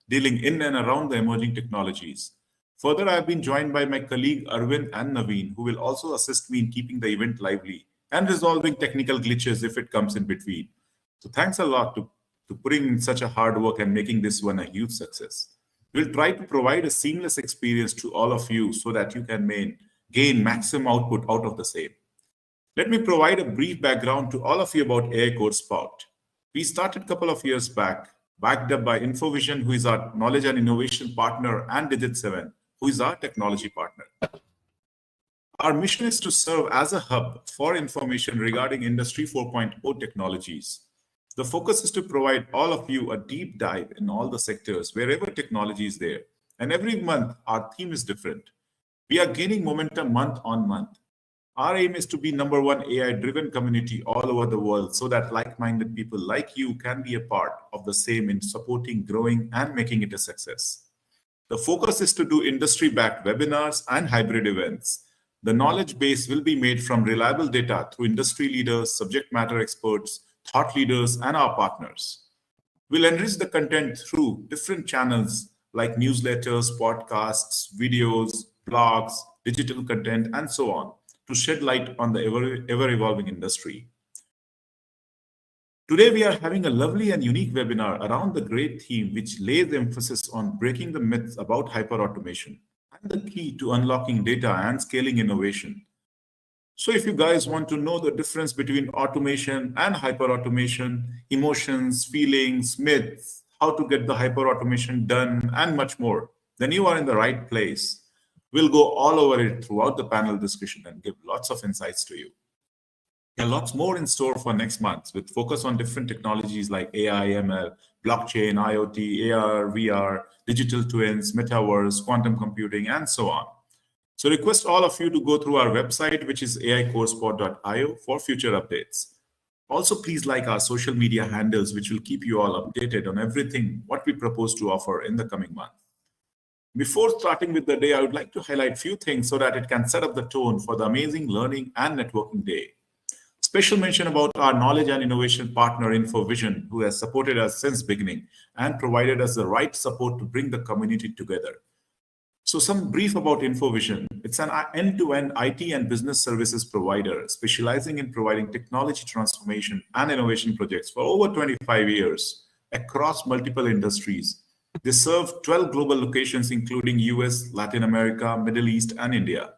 dealing in and around the emerging technologies. Further, I have been joined by my colleague Arvind and Naveen, who will also assist me in keeping the event lively and resolving technical glitches if it comes in between. So thanks a lot to putting in such a hard work and making this one a huge success. We'll try to provide a seamless experience to all of you so that you can gain maximum output out of the same. Let me provide a brief background to all of you about AI Code Sprout. We started a couple of years back, backed up by InfoVision, who is our knowledge and innovation partner, and Digit 7, who is our technology partner. Our mission is to serve as a hub for information regarding Industry 4.0 technologies. The focus is to provide all of you a deep dive in all the sectors wherever technology is there. And every month, our theme is different. We are gaining momentum month on month. Our aim is to be number one AI-driven community all over the world so that like-minded people like you can be a part of the same in supporting, growing, and making it a success. The focus is to do industry-backed webinars and hybrid events. The knowledge base will be made from reliable data through industry leaders, subject matter experts, thought leaders, and our partners. We'll enrich the content through different channels like newsletters, podcasts, videos, blogs, digital content, and so on to shed light on the ever-evolving industry. Today, we are having a lovely and unique webinar around the great theme which lays emphasis on breaking the myths about hyperautomation and the key to unlocking data and scaling innovation. So if you guys want to know the difference between automation and hyperautomation, emotions, feelings, myths, how to get the hyperautomation done, and much more, then you are in the right place. We'll go all over it throughout the panel discussion and give lots of insights to you. There are lots more in store for next month with focus on different technologies like AI, ML, blockchain, IoT, AR, VR, digital twins, metaverse, quantum computing, and so on. So request all of you to go through our website, which is aicoresport.io for future updates. Also, please like our social media handles, which will keep you all updated on everything what we propose to offer in the coming month. Before starting with the day, I would like to highlight a few things so that it can set up the tone for the amazing learning and networking day. Special mention about our knowledge and innovation partner InfoVision, who has supported us since beginning and provided us the right support to bring the community together. So some brief about InfoVision. It's an end-to-end IT and business services provider specializing in providing technology transformation and innovation projects for over 25 years across multiple industries. They serve 12 global locations, including US, Latin America, Middle East, and India.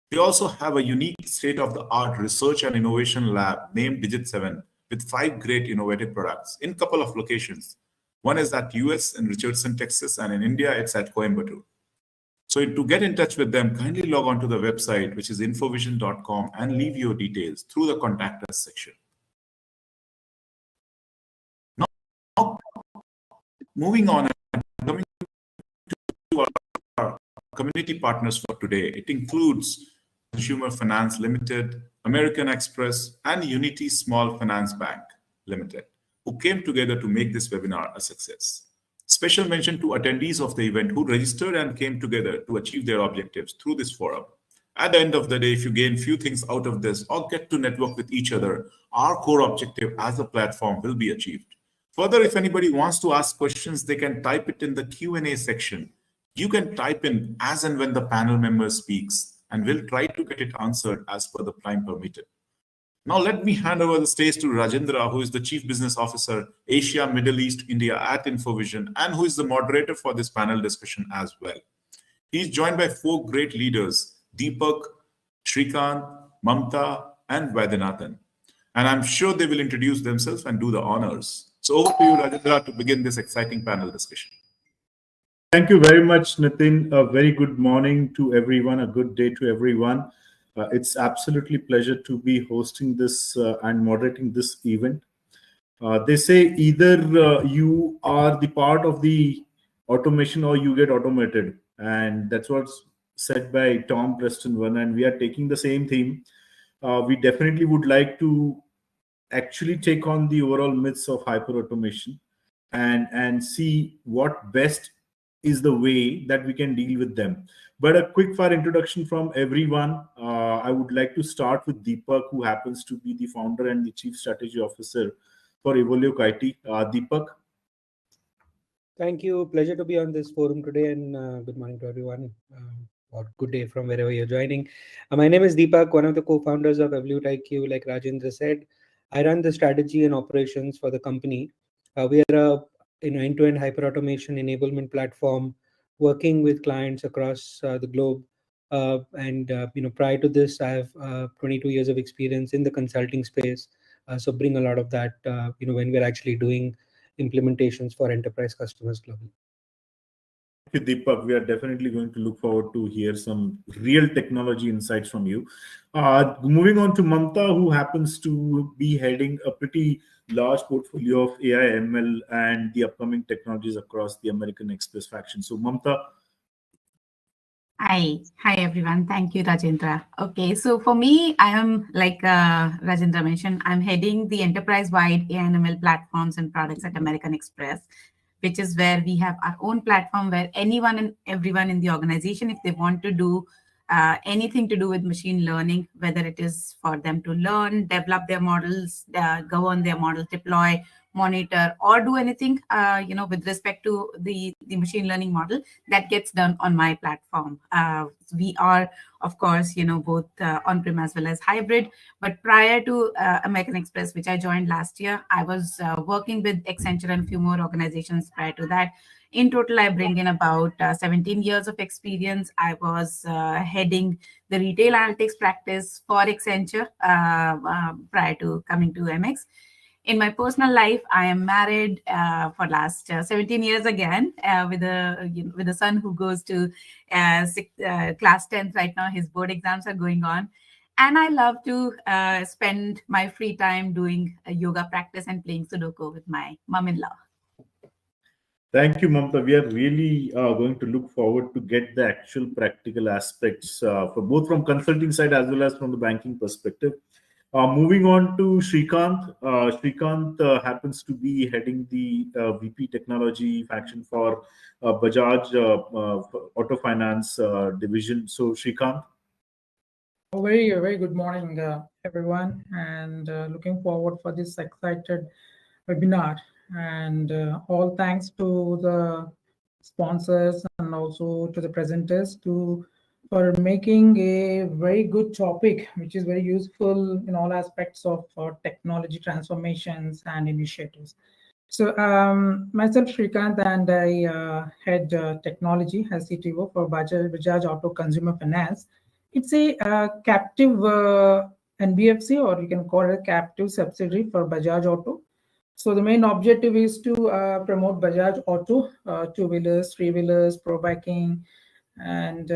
They also have a unique state-of-the-art research and innovation lab named Digit 7 with 5 great innovative products in a couple of locations. One is at US in Richardson, Texas, and in India, it's at Coimbatore. So to get in touch with them, kindly log on to the website, which is infovision.com, and leave your details through the Contact Us section. Now, moving on and coming to our community partners for today, it includes Consumer Finance Limited, American Express, and Unity Small Finance Bank Limited, who came together to make this webinar a success. Special mention to attendees of the event who registered and came together to achieve their objectives through this forum. At the end of the day, if you gain few things out of this or get to network with each other, our core objective as a platform will be achieved. Further, if anybody wants to ask questions, they can type it in the Q&A section. You can type in as and when the panel member speaks, and we'll try to get it answered as per the time permitted. Now let me hand over the stage to Rajendra, who is the Chief Business Officer, Asia, Middle East, India at InfoVision, and who is the moderator for this panel discussion as well. He's joined by 4 great leaders, Deepak, Shrikant, Mamta, and Vaidyanathan. And I'm sure they will introduce themselves and do the honors. So over to you, Rajendra, to begin this exciting panel discussion. Thank you very much, Nitin. A very good morning to everyone, a good day to everyone. It's absolutely pleasure to be hosting this and moderating this event. They say either you are the part of the automation or you get automated. And that's what's said by Tom Preston One. And we are taking the same theme. We definitely would like to actually take on the overall myths of hyperautomation and see what best is the way that we can deal with them. But a quick fire introduction from everyone. I would like to start with Deepak, who happens to be the founder and the Chief Strategy Officer for Evolio IT. Deepak. Thank you. Pleasure to be on this forum today, and good morning to everyone, or good day from wherever you're joining. My name is Deepak, one of the co-founders of Evolute IQ. Like Rajendra said, I run the strategy and operations for the company. We are a end-to-end hyperautomation enablement platform, working with clients across the globe. And prior to this, I have 22 years of experience in the consulting space. So bring a lot of that, when we're actually doing implementations for enterprise customers globally. Thank you, Deepak. We are definitely going to look forward to hear some real technology insights from you. Moving on to Mamta, who happens to be heading a pretty large portfolio of AI, ML, and the upcoming technologies across the American Express faction. So, Mamta, Hi everyone. Thank you, Rajendra. Okay, so for me, I am like Rajendra mentioned, I'm heading the enterprise-wide ANML platforms and products at American Express, which is where we have our own platform where anyone and everyone in the organization, if they want to do anything to do with machine learning, whether it is for them to learn, develop their models, govern their models, deploy, monitor, or do anything, with respect to the machine learning model, that gets done on my platform. We are, of course, both on-prem as well as hybrid. But prior to American Express, which I joined last year, I was working with Accenture and a few more organizations prior to that. In total, I bring in about 17 years of experience. I was heading the retail analytics practice for Accenture prior to coming to MX. In my personal life, I am married for last 17 years again, with a son who goes to class 10th right now. His board exams are going on, and I love to spend my free time doing a yoga practice and playing Sudoku with my mom-in-law. thank you, Mamta. We are really going to look forward to get the actual practical aspects for both from consulting side as well as from the banking perspective. Moving on to Shrikant. Shrikant happens to be heading the VP Technology faction for Bajaj Auto Finance division. So, Shrikant. Very good morning, everyone, and looking forward for this excited webinar. And all thanks to the sponsors and also to the presenters for making a very good topic, which is very useful in all aspects of technology transformations and initiatives. So myself, Shrikant, and I head technology as CTO for Bajaj Auto Consumer Finance. It's a captive NBFC, or you can call it a captive subsidiary for Bajaj Auto. So the main objective is to promote Bajaj Auto, two-wheelers, three-wheelers, pro biking, and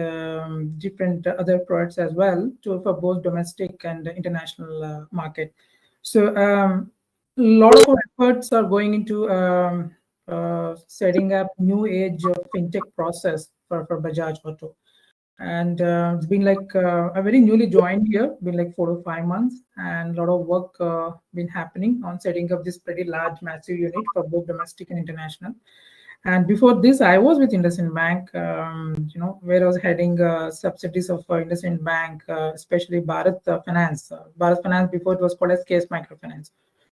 different other products as well for both domestic and international market. So a lot of our efforts are going into setting up new age of fintech process for Bajaj Auto. And it's been like I very newly joined here, been like 4 to 5 months, and a lot of work been happening on setting up this pretty large, massive unit for both domestic and international. And before this, I was with IndusInd Bank, where I was heading subsidiaries of IndusInd Bank, especially Bharat Finance. Bharat Finance, before it was called as Case Microfinance.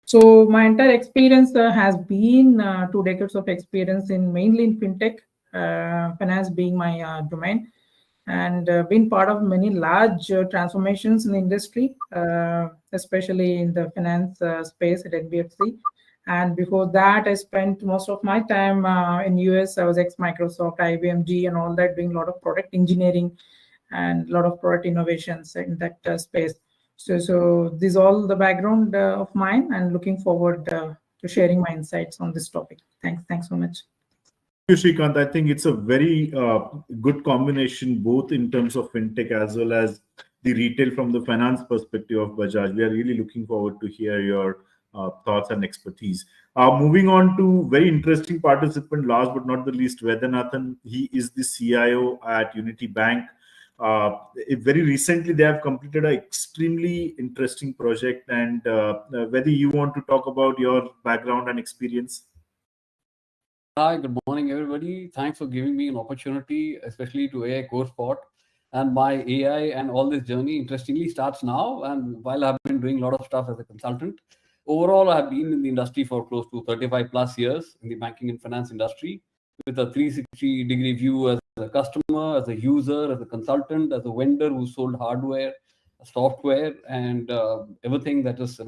So my entire experience has been 2 decades of experience in mainly in fintech, finance being my domain, and been part of many large transformations in the industry, especially in the finance space at NBFC. And before that, I spent most of my time in US. I was ex-Microsoft, IBM, and all that, doing a lot of product engineering and a lot of product innovations in that space. So this is all the background of mine, and looking forward to sharing my insights on this topic. Thanks so much. Thank you, Shrikant. I think it's a very good combination, both in terms of fintech as well as the retail from the finance perspective of Bajaj. We are really looking forward to hear your thoughts and expertise. Moving on to very interesting participant, last but not the least, Vedanathan. He is the CIO at Unity Bank. Very recently, they have completed an extremely interesting project. And whether you want to talk about your background and experience. Hi, good morning, everybody. Thanks for giving me an opportunity, especially to AI Core Spot. And my AI and all this journey, interestingly, starts now. And while I've been doing a lot of stuff as a consultant, overall, I've been in the industry for close to 35 plus years in the banking and finance industry. with a 360-degree view as a customer, as a user, as a consultant, as a vendor who sold hardware, software, and everything that is,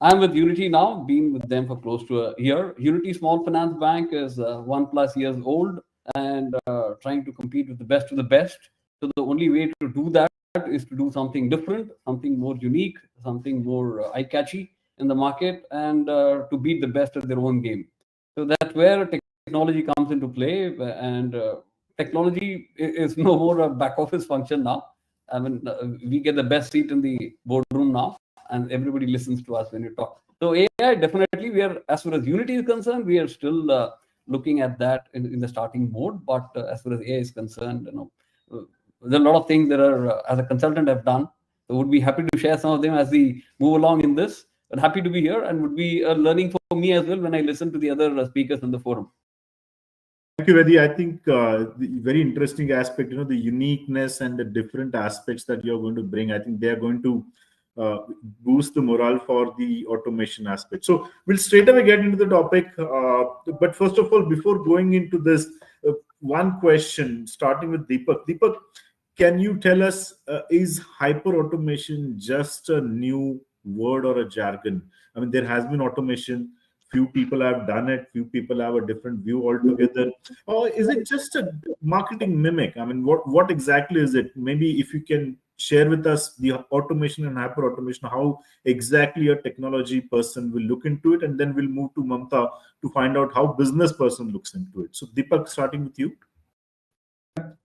I'm with Unity now, been with them for close to a year. Unity Small Finance Bank is 1+ years old and trying to compete with the best of the best. So the only way to do that is to do something different, something more unique, something more eye-catchy in the market, and to beat the best at their own game. So that's where technology comes into play, and technology is no more a back office function now. I mean, we get the best seat in the boardroom now, and everybody listens to us when you talk. So AI, definitely, we are, as far as Unity is concerned, we are still looking at that in the starting mode. But as far as AI is concerned, there's a lot of things that are, as a consultant, I've done. So would be happy to share some of them as we move along in this. But happy to be here, and would be learning for me as well when I listen to the other speakers in the forum. Thank you, Vedi. I think the very interesting aspect, the uniqueness and the different aspects that you're going to bring, I think they are going to boost the morale for the automation aspect. So we'll straight away get into the topic. But first of all, before going into this, one question, starting with Deepak. Deepak, can you tell us, is hyper-automation just a new word or a jargon? I mean, there has been automation. Few people have done it, few people have a different view altogether. Or is it just a marketing mimic? I mean, what exactly is it? Maybe if you can share with us the automation and hyper automation, how exactly a technology person will look into it, and then we'll move to Mamta to find out how business person looks into it. So Deepak, starting with you.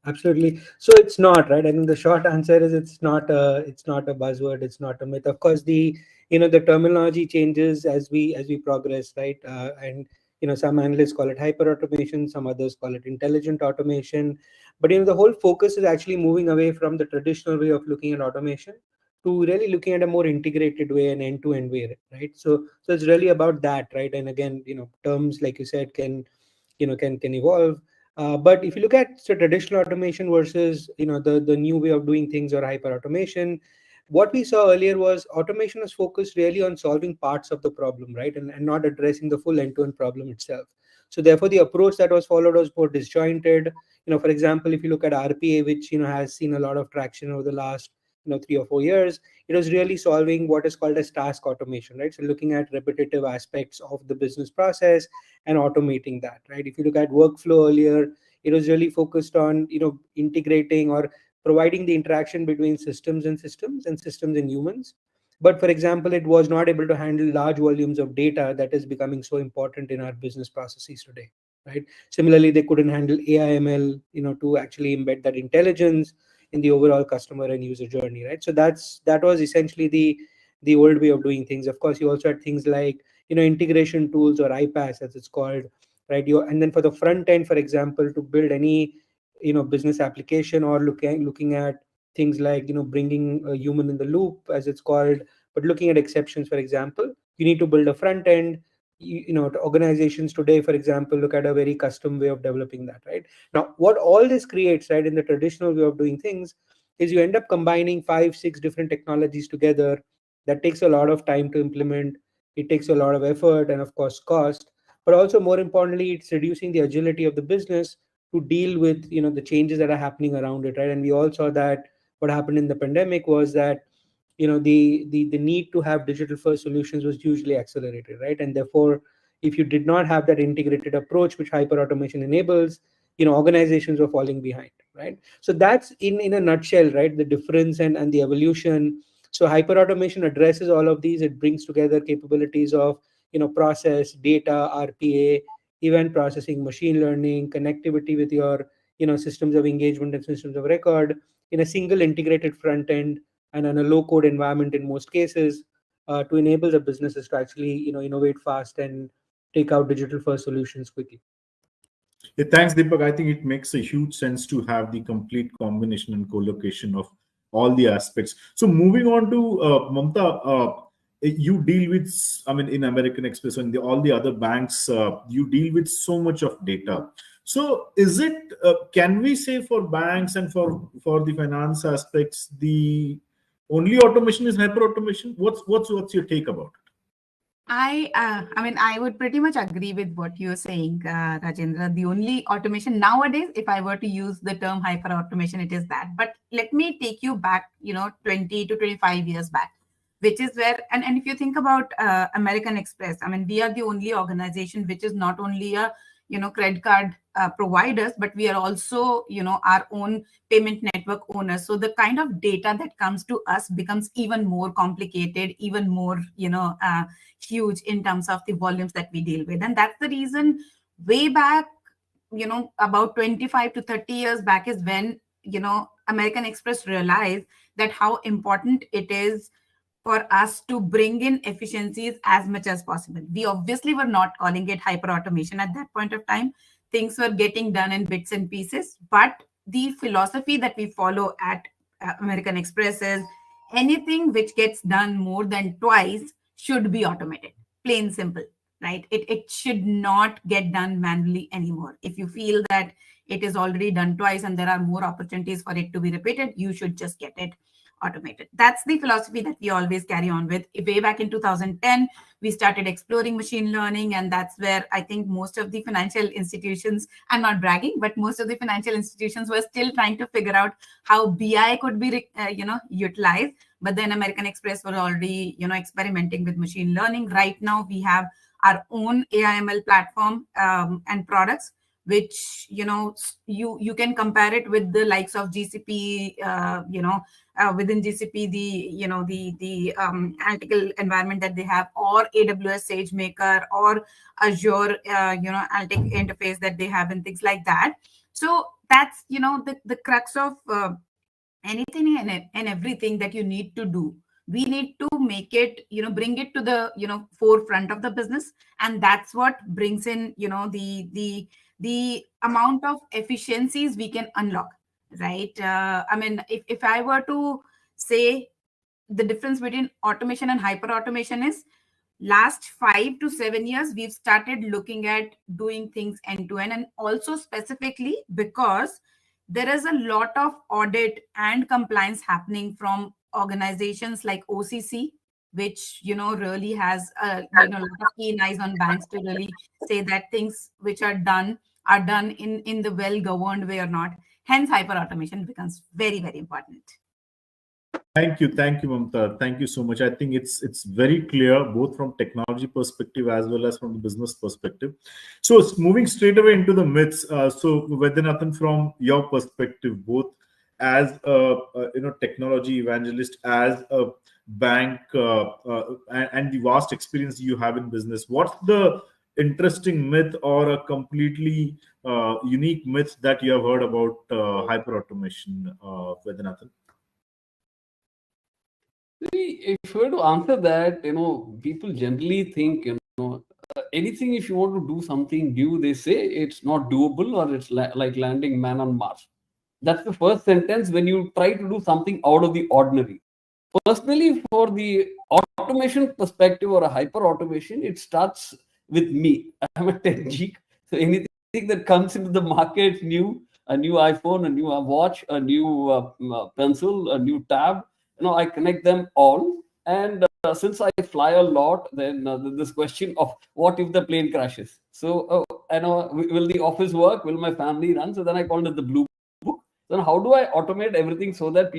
Absolutely. So it's not, right. I think the short answer is it's not a buzzword. It's not a myth. Of course, the terminology changes as we progress, right? And some analysts call it hyper automation, some others call it intelligent automation. But the whole focus is actually moving away from the traditional way of looking at automation to really looking at a more integrated way, an end-to-end way, right? So it's really about that, right? And again, terms like you said can evolve. But if you look at traditional automation versus the new way of doing things or hyper automation, what we saw earlier was automation was focused really on solving parts of the problem, right, and not addressing the full end-to-end problem itself. So therefore, the approach that was followed was more disjointed. For example, if you look at RPA, which has seen a lot of traction over the last 3 or 4 years, it was really solving what is called as task automation, right? So looking at repetitive aspects of the business process and automating that, right? If you look at workflow earlier, it was really focused on integrating or providing the interaction between systems and systems and humans. But for example, it was not able to handle large volumes of data that is becoming so important in our business processes today, right? Similarly, they couldn't handle AI/ML, to actually embed that intelligence in the overall customer and user journey, right? So that was essentially the old way of doing things. Of course, you also had things like integration tools, or iPaaS as it's called, right? And then for the front end, for example, to build any business application, or looking at things like bringing a human in the loop as it's called, but looking at exceptions, for example, you need to build a front end. Organizations today, for example, look at a very custom way of developing that, right? Now what all this creates, right, in the traditional way of doing things, is you end up combining 5-6 different technologies together. That takes a lot of time to implement. It takes a lot of effort and of course cost, but also more importantly, it's reducing the agility of the business to deal with the changes that are happening around it, right? And we all saw that what happened in the pandemic was that the need to have digital first solutions was hugely accelerated, right? And therefore, if you did not have that integrated approach which hyper automation enables, organizations were falling behind, right? So that's in a nutshell, right, the difference and the evolution. So hyper automation addresses all of these. It brings together capabilities of process, data, RPA, event processing, machine learning, connectivity with your systems of engagement and systems of record in a single integrated front end and in a low code environment in most cases, to enable the businesses to actually innovate fast and take out digital first solutions quickly. Yeah, thanks, Deepak. I think it makes a huge sense to have the complete combination and co-location of all the aspects. So moving on to Mamta, you deal with, I mean, in American Express and all the other banks, you deal with so much of data. So is it, can we say for banks and for the finance aspects, the only automation is hyper automation? What's your take about it? I mean, I would pretty much agree with what you're saying, Rajendra. The only automation nowadays, if I were to use the term hyper automation, it is that. But let me take you back, 20 to 25 years back, which is where, and if you think about American Express, I mean, we are the only organization which is not only a, credit card providers, but we are also, our own payment network owners. So the kind of data that comes to us becomes even more complicated, even more, huge in terms of the volumes that we deal with. And that's the reason way back, about 25 to 30 years back is when, American Express realized that how important it is for us to bring in efficiencies as much as possible. We obviously were not calling it hyper automation at that point of time. Things were getting done in bits and pieces, but the philosophy that we follow at American Express is anything which gets done more than twice should be automated. Plain simple, right? It should not get done manually anymore. If you feel that it is already done twice and there are more opportunities for it to be repeated, you should just get it automated. That's the philosophy that we always carry on with. Way back in 2010, we started exploring machine learning, and that's where I think most of the financial institutions, I'm not bragging, but most of the financial institutions were still trying to figure out how BI could be, utilized. But then American Express were already, experimenting with machine learning. Right now, we have our own AIML platform and products, which you can compare it with the likes of GCP, within GCP, the analytical environment that they have, or AWS SageMaker, or Azure, analytic interface that they have, and things like that. So that's the crux of anything and everything that you need to do. We need to make it, bring it to the forefront of the business, and that's what brings in the amount of efficiencies we can unlock, right? I mean, if I were to say the difference between automation and hyper automation is, last 5 to 7 years we've started looking at doing things end to end, and also specifically because there is a lot of audit and compliance happening from organizations like OCC, which really has a lot of keen eyes on banks to really say that things which are done in the well governed way or not. Hence hyper automation becomes very, very important. Thank you, Mamta. Thank you so much. I think it's very clear both from technology perspective as well as from the business perspective. So moving straight away into the myths. So Vedyanathan, from your perspective, both as a technology evangelist, as a bank, and the vast experience you have in business, what's the interesting myth or a completely unique myth that you have heard about hyper automation, Vedyanathan? If you were to answer that, people generally think, anything, if you want to do something new, they say it's not doable, or it's like landing man on Mars. That's the first sentence when you try to do something out of the ordinary. Personally, for the automation perspective or a hyper automation, it starts with me. I'm a tech geek. So anything that comes into the market new, a new iPhone, a new watch, a new pencil, a new tab, I connect them all. And since I fly a lot, then this question of what if the plane crashes? So I know, will the office work? Will my family run? So then I called it the blue book. Then how do I automate everything so that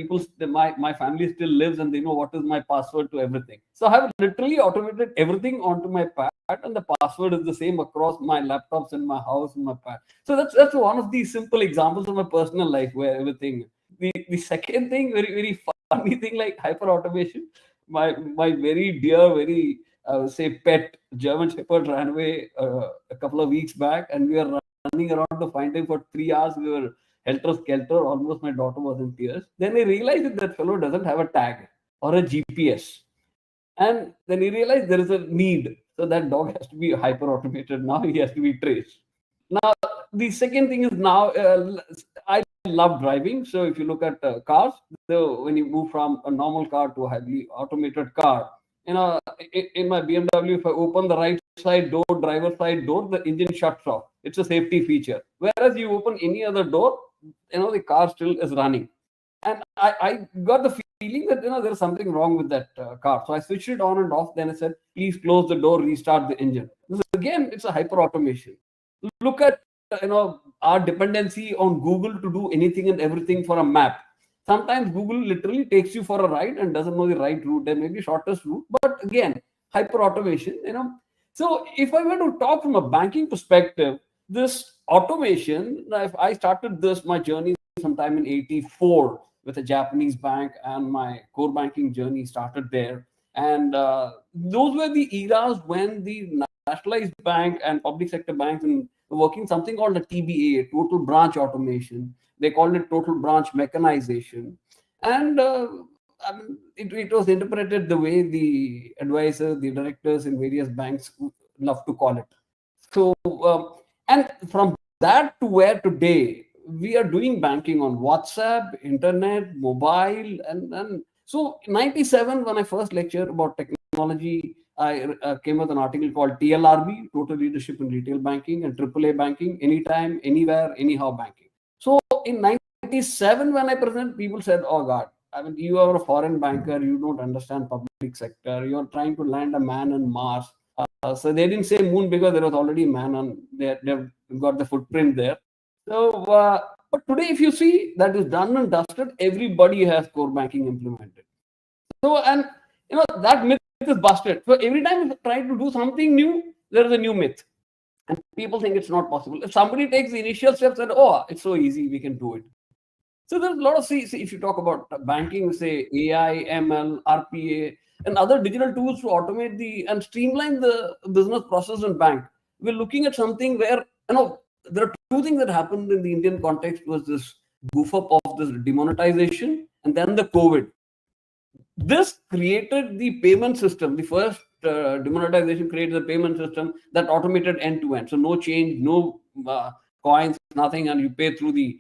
my family still lives and they know what is my password to everything? So I have literally automated everything onto my pad, and the password is the same across my laptops in my house and my pad. So that's one of the simple examples of my personal life where everything. The second thing, very very funny thing, like hyper automation. My very dear, very say pet German Shepherd ran away a couple of weeks back, and we were running around to find him for 3 hours. We were helter skelter. Almost my daughter was in tears. Then I realized that that fellow doesn't have a tag or a GPS, and then he realized there is a need. So that dog has to be hyper automated. Now he has to be traced. Now the second thing is, now I love driving. So if you look at cars, so when you move from a normal car to a highly automated car, in my BMW, if I open the right side door, driver side door, the engine shuts off. It's a safety feature. Whereas you open any other door, the car still is running. And I got the feeling that there's something wrong with that car. So I switched it on and off. Then I said, please close the door, restart the engine. Again, it's a hyper automation. Look at our dependency on Google to do anything and everything for a map. Sometimes Google literally takes you for a ride and doesn't know the right route. There may be shortest route, but again, hyper automation. So if I were to talk from a banking perspective, this automation, if I started my journey sometime in '84 with a Japanese bank, and my core banking journey started there. And those were the eras when the nationalized bank and public sector banks were working something called a TBA, total branch automation. They called it total branch mechanization. And it was interpreted the way the advisors, the directors in various banks love to call it. So, and from that to where today, we are doing banking on WhatsApp, internet, mobile, and so 97, when I first lectured about technology, I came with an article called TLRB, Total Leadership in Retail Banking, and AAA Banking, anytime, anywhere, anyhow banking. So in 97, when I present, people said, oh God, I mean, you are a foreign banker, you don't understand public sector, you're trying to land a man on Mars. So they didn't say moon because there was already a man on there. They've got the footprint there. So, but today, if you see, that is done and dusted, everybody has core banking implemented. So, and that myth is busted. So every time you try to do something new, there is a new myth. And people think it's not possible. If somebody takes the initial steps and, oh, it's so easy, we can do it. So there's a lot of, see, if you talk about banking, say AI, ML, RPA, and other digital tools to automate and streamline the business process in bank. We're looking at something where, there are two things that happened in the Indian context. Was this goof up of this demonetization and then the COVID. This created the payment system. The first demonetization created the payment system that automated end to end. So no change, no coins, nothing, and you pay through the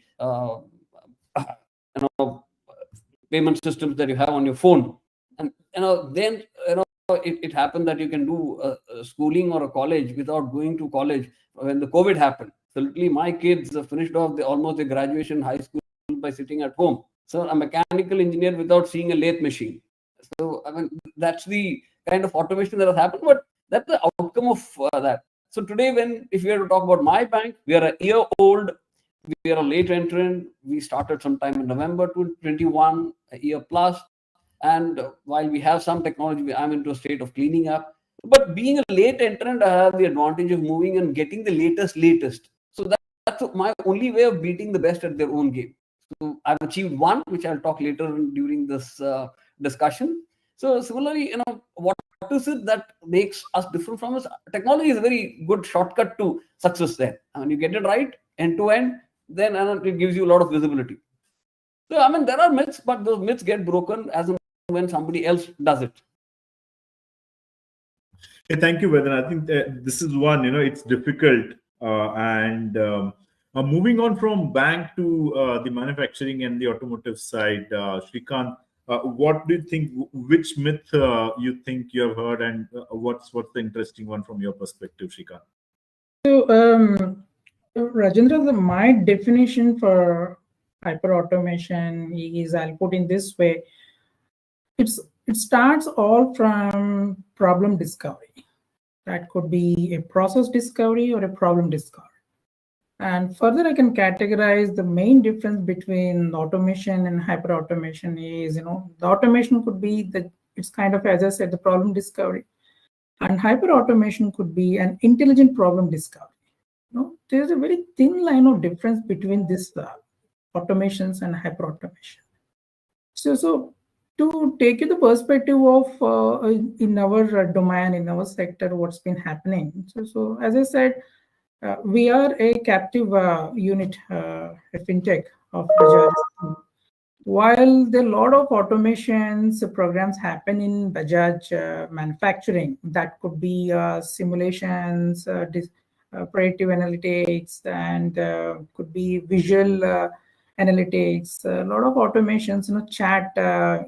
payment systems that you have on your phone. And then it happened that you can do a schooling or a college without going to college when the COVID happened. So literally my kids finished off almost their graduation high school by sitting at home. So a mechanical engineer without seeing a lathe machine. So I mean, that's the kind of automation that has happened, but that's the outcome of that. So today, if we are to talk about my bank, we are a year old. We are a late entrant. We started sometime in November 2021, a year plus. And while we have some technology, I'm into a state of cleaning up. But being a late entrant, I have the advantage of moving and getting the latest. So that's my only way of beating the best at their own game. So I've achieved one, which I'll talk later during this discussion. So similarly, what is it that makes us different from us? Technology is a very good shortcut to success there. And you get it right, end to end, then it gives you a lot of visibility. So, I mean, there are myths, but those myths get broken as and when somebody else does it. Hey, thank you, Vedant. I think this is one, it's difficult. Moving on from bank to the manufacturing and the automotive side, Shrikant, what do you think, which myth you think you have heard, and what's the interesting one from your perspective, Shrikant? So, Rajendra, my definition for hyperautomation is, I'll put in this way, it starts all from problem discovery. That could be a process discovery or a problem discovery. And further, I can categorize the main difference between automation and hyperautomation is, the automation could be it's kind of, as I said, the problem discovery. And hyperautomation could be an intelligent problem discovery. There's a very thin line of difference between this automations and hyperautomation. So to take you the perspective of in our domain, in our sector, what's been happening. So as I said, we are a captive unit, a fintech of Bajaj. While there are a lot of automations programs happen in Bajaj manufacturing, that could be simulations, predictive analytics, and could be visual analytics. A lot of automations, chat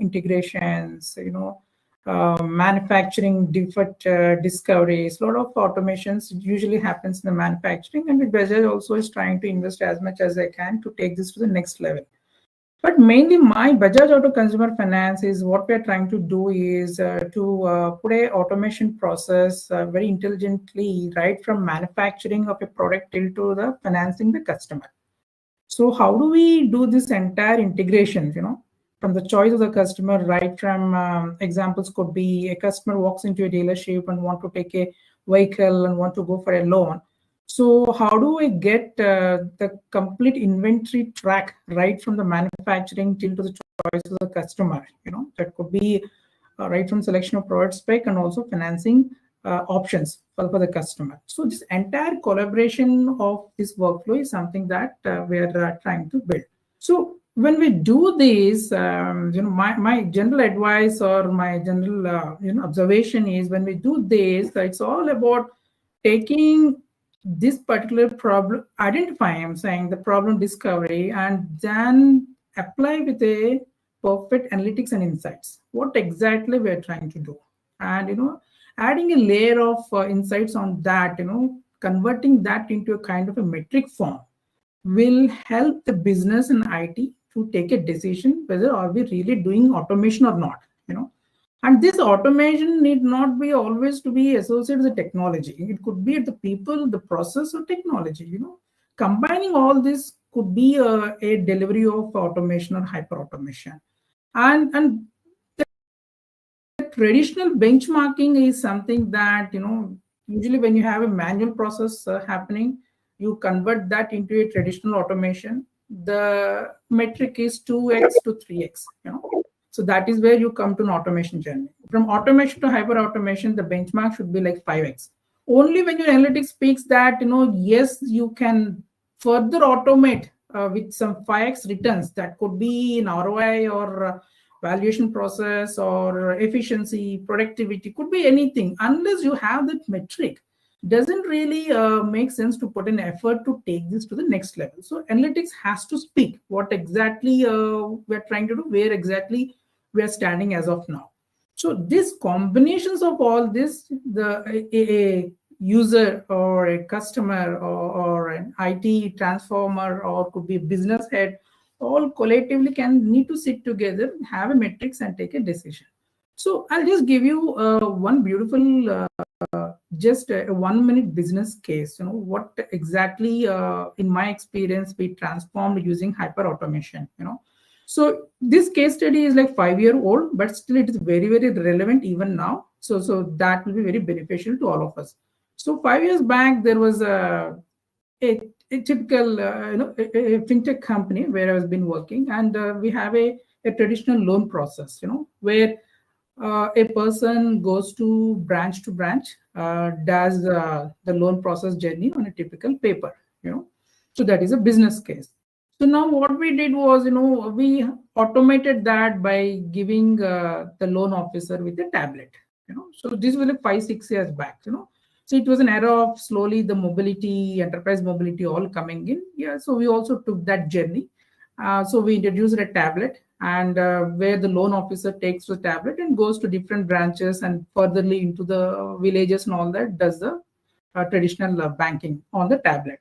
integrations, manufacturing defect discoveries. A lot of automations usually happens in the manufacturing, and Bajaj also is trying to invest as much as they can to take this to the next level. But mainly my Bajaj Auto Consumer Finance is what we're trying to do is to put a automation process very intelligently right from manufacturing of a product till to the financing the customer. So how do we do this entire integration, from the choice of the customer, right from examples could be a customer walks into a dealership and want to take a vehicle and want to go for a loan. So how do I get the complete inventory track right from the manufacturing till to the choice of the customer? That could be right from selection of product spec and also financing options for the customer. So this entire collaboration of this workflow is something that we are trying to build. So when we do this, my general advice or my general observation is when we do this, it's all about taking this particular problem, I'm saying the problem discovery, and then apply with a perfect analytics and insights. What exactly we are trying to do, and adding a layer of insights on that, converting that into a kind of a metric form will help the business and IT to take a decision whether are we really doing automation or not. And this automation need not be always to be associated with the technology. It could be the people, the process, or technology. Combining all this could be a delivery of automation or hyper automation. And the traditional benchmarking is something that usually when you have a manual process happening, you convert that into a traditional automation. The metric is 2x to 3x. So that is where you come to an automation journey. From automation to hyper automation, the benchmark should be like 5x. Only when your analytics speaks that, yes, you can further automate with some 5x returns. That could be in ROI or valuation process or efficiency, productivity, could be anything. Unless you have that metric, doesn't really make sense to put an effort to take this to the next level. So analytics has to speak what exactly we're trying to do, where exactly we're standing as of now. So these combinations of all this, a user or a customer or an IT transformer or could be a business head, all collectively can need to sit together, have a metrics and take a decision. So I'll just give you one beautiful just a 1-minute business case. What exactly in my experience we transformed using hyper automation. So this case study is like 5-year-old, but still it is very, very relevant even now. So that will be very beneficial to all of us. So 5 years back, there was a typical a fintech company where I was been working, and we have a traditional loan process, where a person goes to branch, does the loan process journey on a typical paper. So that is a business case. So now what we did was, we automated that by giving the loan officer with a tablet. So this was like 5-6 years back. So it was an era of slowly the mobility, enterprise mobility, all coming in. Yeah. So we also took that journey. So we introduced a tablet, and where the loan officer takes the tablet and goes to different branches and furtherly into the villages and all that, does the traditional banking on the tablet.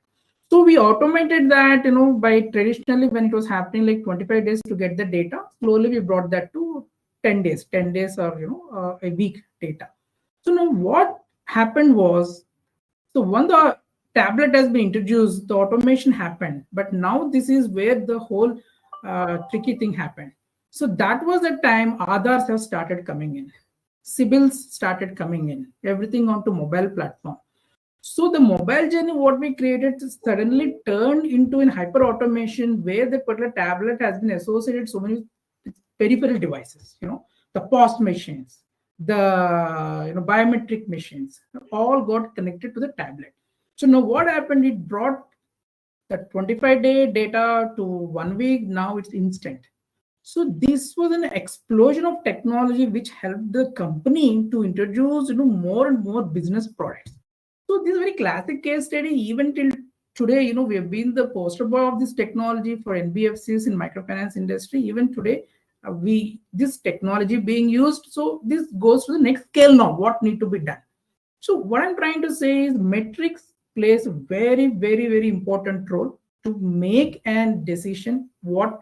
So we automated that, by traditionally when it was happening like 25 days to get the data, slowly we brought that to 10 days or, a week data. So now what happened was, so when the tablet has been introduced, the automation happened, but now this is where the whole tricky thing happened. So that was the time Aadhars have started coming in, Sibils started coming in, everything onto mobile platform. So the mobile journey, what we created, suddenly turned into an hyper automation where the particular tablet has been associated so many peripheral devices, the POS machines, the biometric machines, all got connected to the tablet. So now what happened? It brought that 25-day data to 1 week. Now it's instant. So this was an explosion of technology which helped the company to introduce more and more business products. So this is a very classic case study. Even till today, we have been the poster boy of this technology for NBFCs in microfinance industry. Even today, this technology being used. So this goes to the next scale now. What need to be done? So what I'm trying to say is metrics plays a very, very, very important role to make a decision what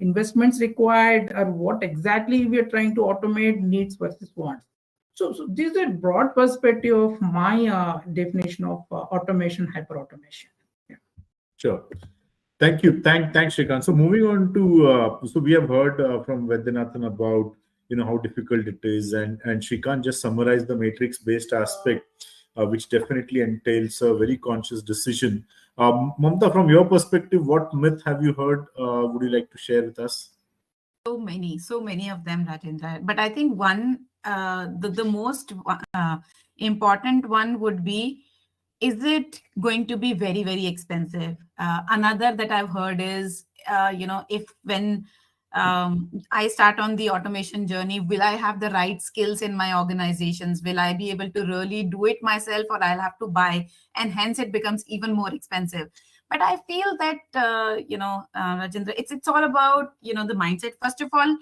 investments required, or what exactly we are trying to automate, needs versus wants. So this is a broad perspective of my definition of automation, hyperautomation. Yeah. Sure. Thank you. Thanks, Shrikant. So moving on to, so we have heard from Vaidyanathan about, how difficult it is, and Shrikant just summarized the matrix-based aspect, which definitely entails a very conscious decision. Mamta, from your perspective, what myth have you heard? Would you like to share with us? So many of them, Rajendra. But I think one, the most important one would be, is it going to be very, very expensive? Another that I've heard is, if when I start on the automation journey, will I have the right skills in my organizations? Will I be able to really do it myself, or I'll have to buy? And hence it becomes even more expensive. But I feel that, Rajendra, it's all about, the mindset. First of all,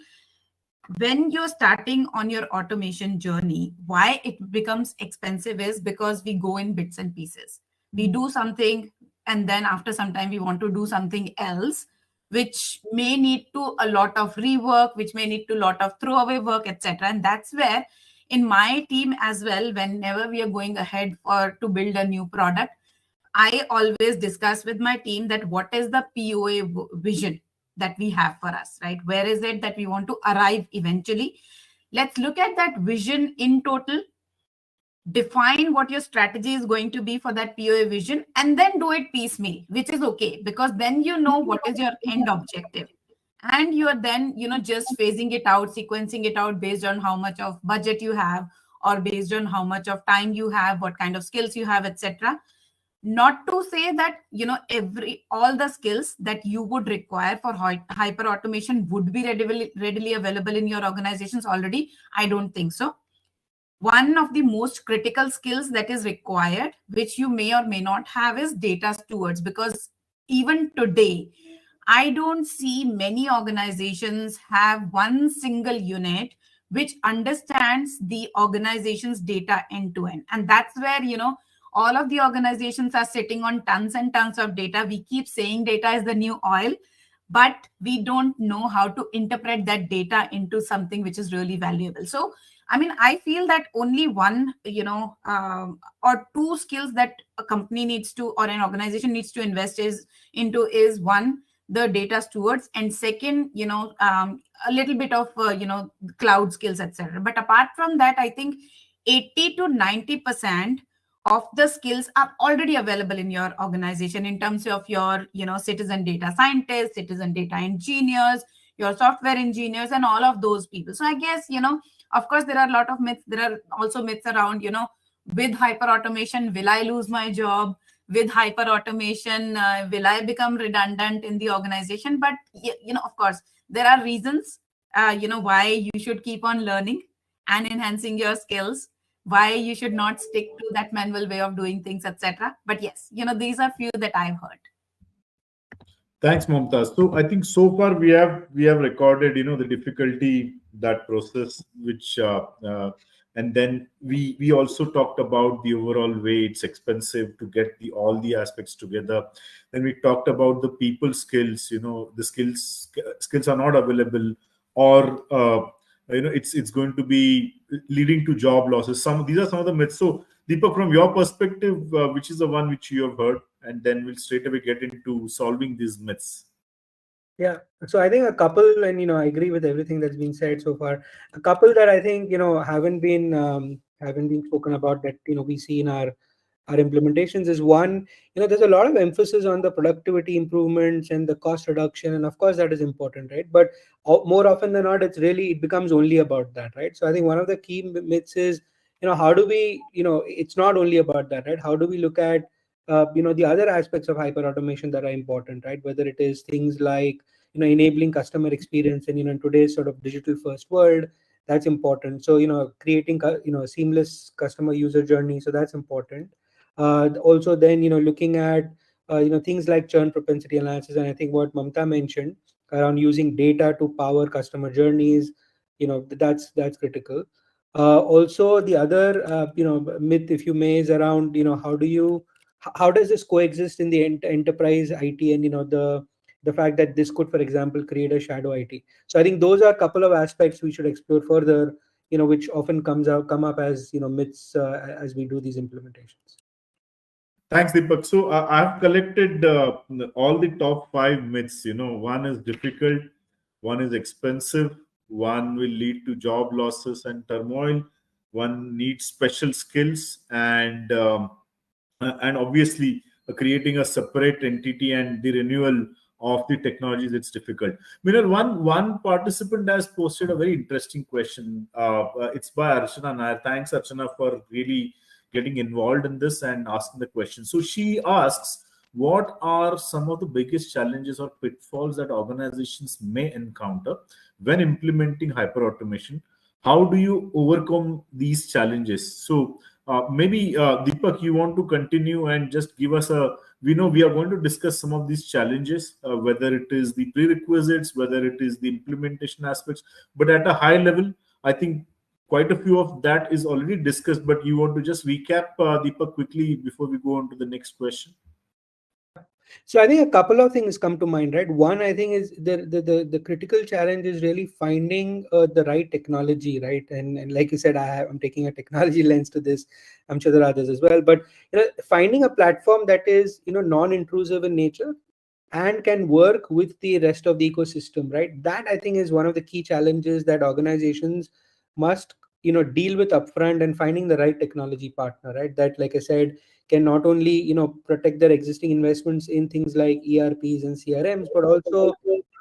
when you're starting on your automation journey, why it becomes expensive is because we go in bits and pieces. We do something, and then after some time, we want to do something else, which may need to a lot of rework, which may need to a lot of throwaway work, etc. And that's where, in my team as well, whenever we are going ahead to build a new product, I always discuss with my team that what is the POA vision that we have for us, right? Where is it that we want to arrive eventually? Let's look at that vision in total, define what your strategy is going to be for that POA vision, and then do it piecemeal, which is okay, because then you know what is your end objective. And you are then, just phasing it out, sequencing it out based on how much of budget you have, or based on how much of time you have, what kind of skills you have, etc. Not to say that all the skills that you would require for hyper automation would be readily available in your organizations already. I don't think so. One of the most critical skills that is required, which you may or may not have, is data stewards, because even today I don't see many organizations have one single unit which understands the organization's data end to end. And that's where, all of the organizations are sitting on tons and tons of data. We keep saying data is the new oil, but we don't know how to interpret that data into something which is really valuable. So, I feel that only one, or two skills that a company needs to, or an organization needs to invest into is one, the data stewards, and second, a little bit of, cloud skills, etc. But apart from that, I think 80 to 90% of the skills are already available in your organization in terms of your, citizen data scientists, citizen data engineers, your software engineers, and all of those people. So I guess, of course, there are a lot of myths. There are also myths around, with hyper automation, will I lose my job? With hyper automation, will I become redundant in the organization? But, of course, there are reasons, why you should keep on learning and enhancing your skills, why you should not stick to that manual way of doing things, etc. But yes, these are few that I've heard. Thanks, Mumtaz. So I think so far we have recorded, the difficulty, that process, which and then we also talked about the overall way it's expensive to get all the aspects together. Then we talked about the people skills. The skills are not available, or it's going to be leading to job losses. These are some of the myths. So Deepak, from your perspective, which is the one which you have heard, and then we'll straight away get into solving these myths. Yeah, so I think a couple, and I agree with everything that's been said so far. A couple that I think haven't been spoken about, that we see in our implementations, is one, there's a lot of emphasis on the productivity improvements and the cost reduction, and of course that is important, right? But more often than not, it becomes only about that, right? So I think one of the key myths is, how do we, it's not only about that, right? How do we look at the other aspects of hyper automation that are important, right? Whether it is things like enabling customer experience, and in today's sort of digital first world, that's important. So creating seamless customer user journey, so that's important. Also then looking at things like churn propensity analysis, and I think what Mamta mentioned around using data to power customer journeys, that's critical. Also the other myth, if you may, is around how does this coexist in the enterprise IT, and the the fact that this could, for example, create a shadow IT. So I think those are a couple of aspects we should explore further, which often come up as myths as we do these implementations. Thanks, Deepak. So I've collected all the top five myths. One is difficult, one is expensive, one will lead to job losses and turmoil, one needs special skills, and obviously creating a separate entity and the renewal of the technologies, it's difficult. One participant has posted a very interesting question. It's by Archana Nair. Thanks, Archana, for really getting involved in this and asking the question. So she asks, what are some of the biggest challenges or pitfalls that organizations may encounter when implementing hyperautomation? How do you overcome these challenges? So maybe Deepak, you want to continue and just give us a. We know we are going to discuss some of these challenges, whether it is the prerequisites, whether it is the implementation aspects, but at a high level, I think quite a few of that is already discussed. But you want to just recap, Deepak, quickly before we go on to the next question. So I think a couple of things come to mind, right? One, I think, is the critical challenge is really finding the right technology, right? And like you said, I'm taking a technology lens to this. I'm sure there are others as well. But finding a platform that is non-intrusive in nature and can work with the rest of the ecosystem, right? That I think is one of the key challenges that organizations must deal with upfront, and finding the right technology partner, right? That, like I said, can not only protect their existing investments in things like ERPs and CRMs, but also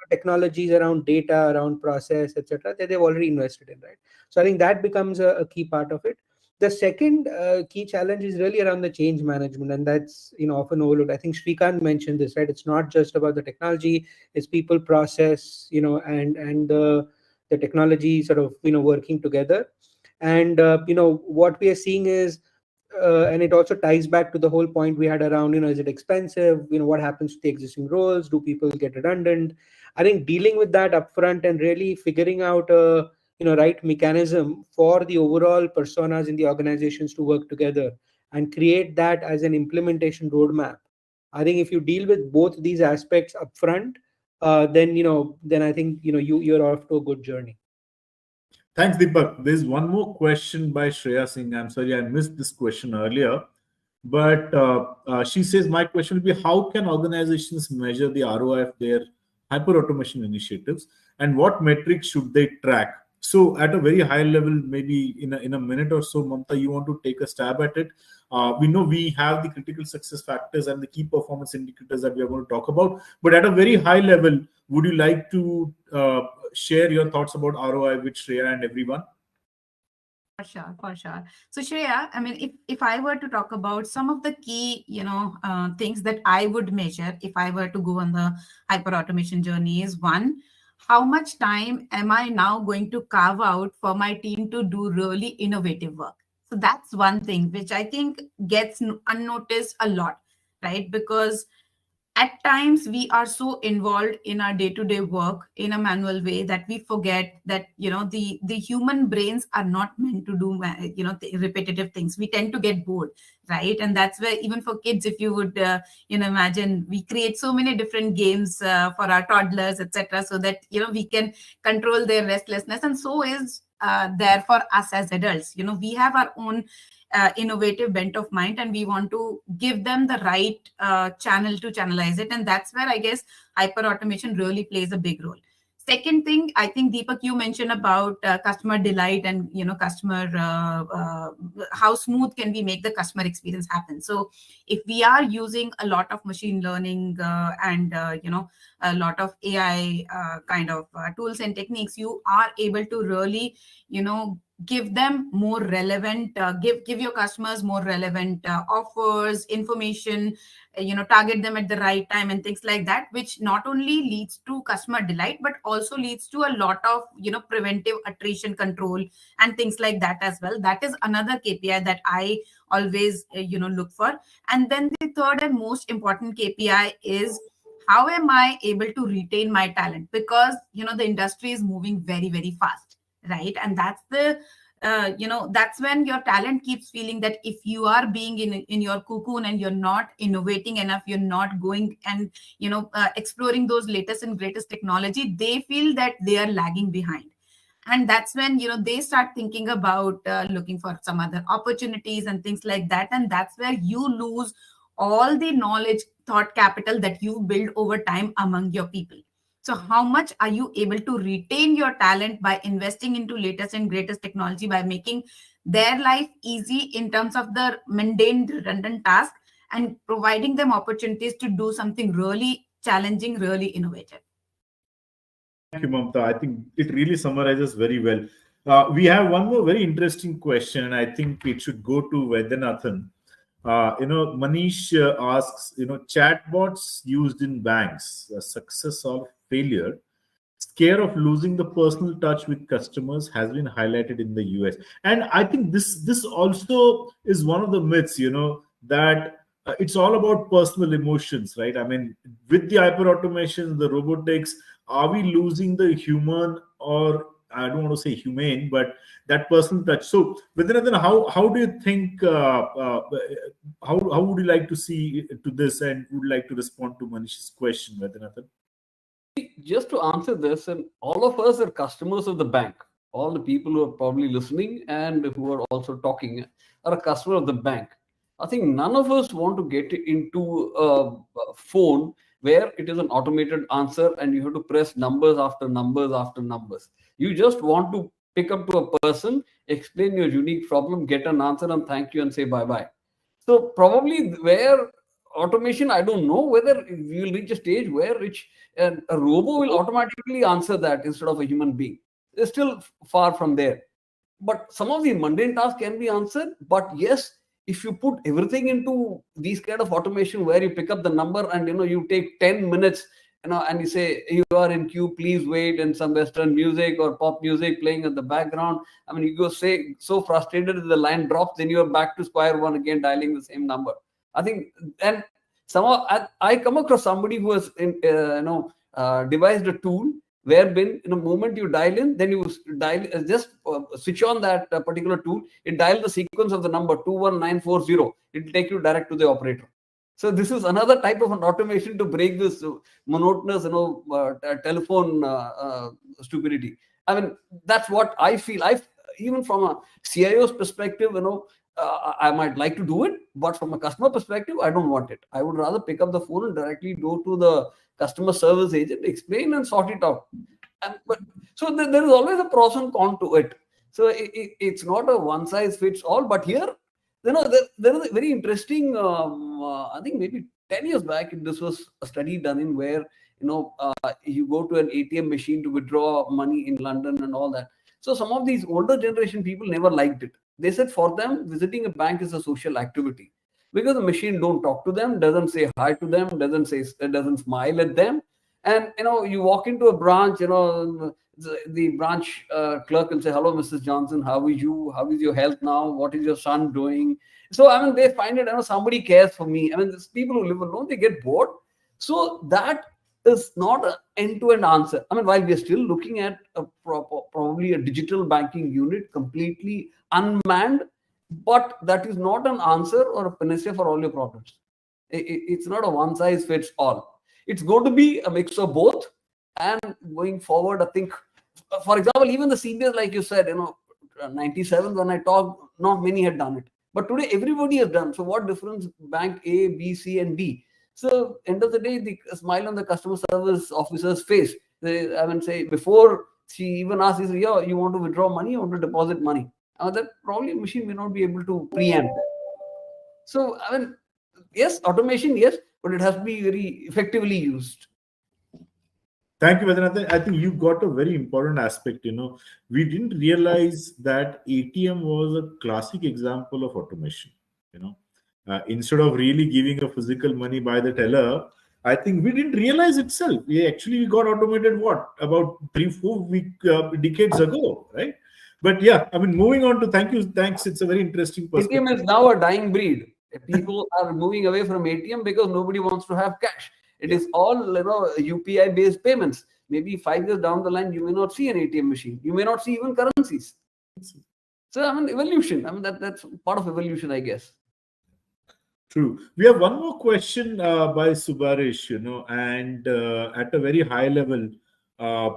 technologies around data, around process, etc., that they've already invested in, right? So I think that becomes a key part of it. The second key challenge is really around the change management, and that's often overlooked. I think Shrikant mentioned this, right? It's not just about the technology; it's people, process, and the technology sort of working together. And what we are seeing is, and it also ties back to the whole point we had around, is it expensive? What happens to the existing roles? Do people get redundant? I think dealing with that upfront and really figuring out a right mechanism for the overall personas in the organizations to work together and create that as an implementation roadmap. I think if you deal with both these aspects upfront, then I think you're off to a good journey. Thanks, Deepak. There's one more question by Shreya Singh. I'm sorry I missed this question earlier, but she says, my question will be, how can organizations measure the ROI of their hyperautomation initiatives, and what metrics should they track? So at a very high level, maybe in a minute or so, Mamta, you want to take a stab at it. We know we have the critical success factors and the key performance indicators that we are going to talk about, but at a very high level, would you like to share your thoughts about ROI with Shreya and everyone? For sure, for sure. So Shreya, I mean, if I were to talk about some of the key, things that I would measure if I were to go on the hyper automation journey is, one, how much time am I now going to carve out for my team to do really innovative work? So that's one thing which I think gets unnoticed a lot, right? Because at times we are so involved in our day-to-day work in a manual way that we forget that the human brains are not meant to do repetitive things. We tend to get bored, right? And that's where, even for kids, if you would imagine, we create so many different games for our toddlers, etc., so that we can control their restlessness. And so is there for us as adults. We have our own innovative bent of mind, and we want to give them the right channel to channelize it. And that's where I guess hyper automation really plays a big role. Second thing, I think, Deepak, you mentioned about customer delight and customer how smooth can we make the customer experience happen. So if we are using a lot of machine learning and a lot of AI kind of tools and techniques, you are able to really give them more relevant, give your customers more relevant offers, information, target them at the right time and things like that, which not only leads to customer delight, but also leads to a lot of, preventive attrition control and things like that as well. That is another KPI that I always, look for. And then the third and most important KPI is, how am I able to retain my talent? Because, the industry is moving very, very fast, right? And that's the that's when your talent keeps feeling that if you are being in your cocoon and you're not innovating enough, you're not going and exploring those latest and greatest technology, they feel that they are lagging behind. And that's when they start thinking about looking for some other opportunities and things like that. And that's where you lose all the knowledge, thought capital that you build over time among your people. So how much are you able to retain your talent by investing into latest and greatest technology, by making their life easy in terms of the mundane redundant task, and providing them opportunities to do something really challenging, really innovative? Thank you, Mamta. I think it really summarizes very well. We have one more very interesting question, and I think it should go to Vedyanathan. Manish asks, chatbots used in banks, success or failure, scare of losing the personal touch with customers has been highlighted in the US. And I think this also is one of the myths, that it's all about personal emotions, right? I mean, with the hyper automation, the robotics, are we losing the human, or I don't want to say humane, but that personal touch? So, Vidyanathan, how do you think? How would you like to see to this, and would you like to respond to Manish's question, Vidyanathan? Just to answer this, and all of us are customers of the bank. All the people who are probably listening and who are also talking are a customer of the bank. I think none of us want to get into a phone where it is an automated answer and you have to press numbers after numbers after numbers. You just want to pick up to a person, explain your unique problem, get an answer, and thank you and say bye bye. So probably where automation, I don't know whether we will reach a stage where a robo will automatically answer that instead of a human being. It's still far from there. But some of the mundane tasks can be answered. But yes, if you put everything into these kind of automation where you pick up the number and you take 10 minutes, and you say you are in queue, please wait, and some Western music or pop music playing in the background. I mean, you go say so frustrated that the line drops, then you are back to square one again, dialing the same number. I think, and somehow I come across somebody who has devised a tool wherein in a moment you dial in, then you dial just switch on that particular tool. It dial the sequence of the number 21940. It will take you direct to the operator. So this is another type of an automation to break this monotonous, telephone stupidity. I mean, that's what I feel. Even from a CIO's perspective, I might like to do it, but from a customer perspective, I don't want it. I would rather pick up the phone and directly go to the customer service agent, explain and sort it out. So there is always a pros and con to it. So it's not a one size fits all. But here, there is a very interesting. I think maybe 10 years back, this was a study done in where you go to an ATM machine to withdraw money in London and all that. So some of these older generation people never liked it. They said for them, visiting a bank is a social activity because the machine don't talk to them, doesn't say hi to them, doesn't smile at them. And you walk into a branch, the branch clerk will say, hello, Mrs. Johnson, how are you? How is your health now? What is your son doing? So I mean, they find it, somebody cares for me. I mean, these people who live alone, they get bored. So that is not an end-to-end answer. I mean, while we are still looking at probably a digital banking unit completely unmanned, but that is not an answer or a panacea for all your problems. It's not a one size fits all. It's going to be a mix of both. And going forward, I think, for example, even the CBS, like you said, 97 when I talked, not many had done it. But today everybody has done. So what difference bank A, B, C, and D? So end of the day, the smile on the customer service officer's face. I mean, say before she even asks, yeah, you want to withdraw money, you want to deposit money. That probably machine may not be able to preempt. So I mean, yes, automation, yes, but it has to be very effectively used. Thank you, Vedyanathan. I think you got a very important aspect. We didn't realize that ATM was a classic example of automation. Instead of really giving a physical money by the teller, I think we didn't realize itself. We got automated about 3-4 decades ago, right? But yeah, I mean, moving on to thanks. It's a very interesting perspective. ATM is now a dying breed. People are moving away from ATM because nobody wants to have cash. It is all UPI based payments. Maybe 5 years down the line, you may not see an ATM machine. You may not see even currencies. So I mean, evolution. I mean, that's part of evolution, I guess. True. We have one more question by Subarish, and at a very high level, uh,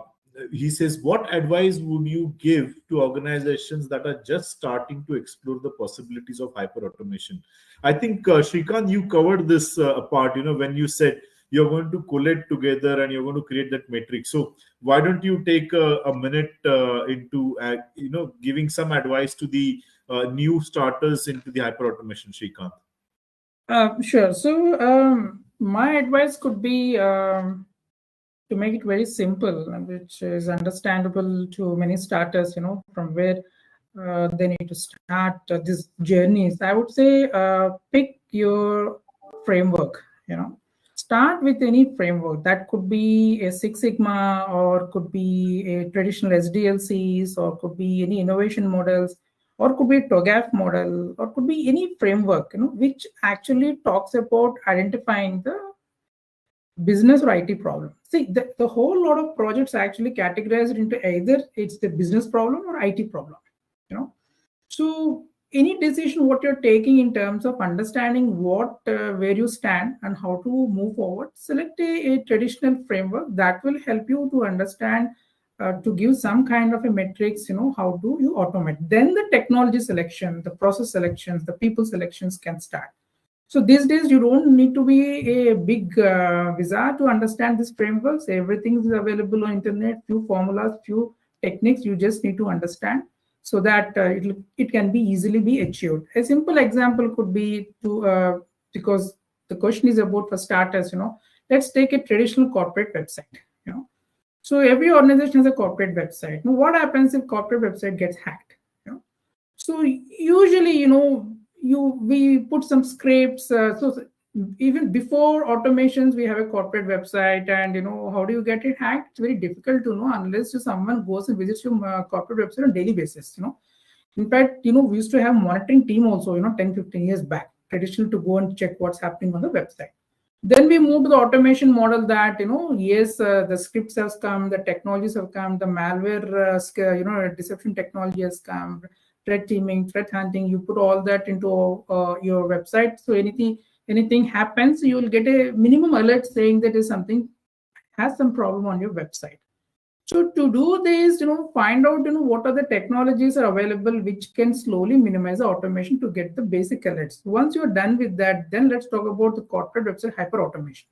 he says, what advice would you give to organizations that are just starting to explore the possibilities of hyperautomation? I think, Shrikant, you covered this part, when you said you're going to collate together and you're going to create that matrix. So why don't you take a minute into, giving some advice to the new starters into the hyperautomation, Shrikant? Sure. So my advice could be to make it very simple, which is understandable to many starters, from where they need to start this journeys. I would say pick your framework, Start with any framework. That could be a Six Sigma, or could be a traditional SDLCs, or could be any innovation models, or could be a TOGAF model, or could be any framework, which actually talks about identifying the business or IT problem. See, the whole lot of projects actually categorized into either it's the business problem or IT problem, So any decision what you're taking in terms of understanding what where you stand and how to move forward, select a traditional framework that will help you to understand, to give some kind of a metrics, how do you automate. Then the technology selection, the process selections, the people selections can start. So these days, you don't need to be a big wizard to understand these frameworks. Everything is available on internet, few formulas, few techniques you just need to understand, so that it can be easily be achieved. A simple example could be to, because the question is about for starters, let's take a traditional corporate website, So every organization has a corporate website. Now, what happens if corporate website gets hacked? So usually, we put some scripts. So even before automations, we have a corporate website, and how do you get it hacked? It's very difficult to know unless someone goes and visits your corporate website on a daily basis. In fact, we used to have monitoring team also. 10-15 years back, traditional to go and check what's happening on the website. Then we moved to the automation model that, yes, the scripts have come, the technologies have come, the malware, deception technology has come, threat teaming, threat hunting. You put all that into your website. So anything happens, you will get a minimum alert saying that is something has some problem on your website. So to do this, find out, what are the technologies are available which can slowly minimize the automation to get the basic alerts. Once you're done with that, then let's talk about the corporate website hyperautomation.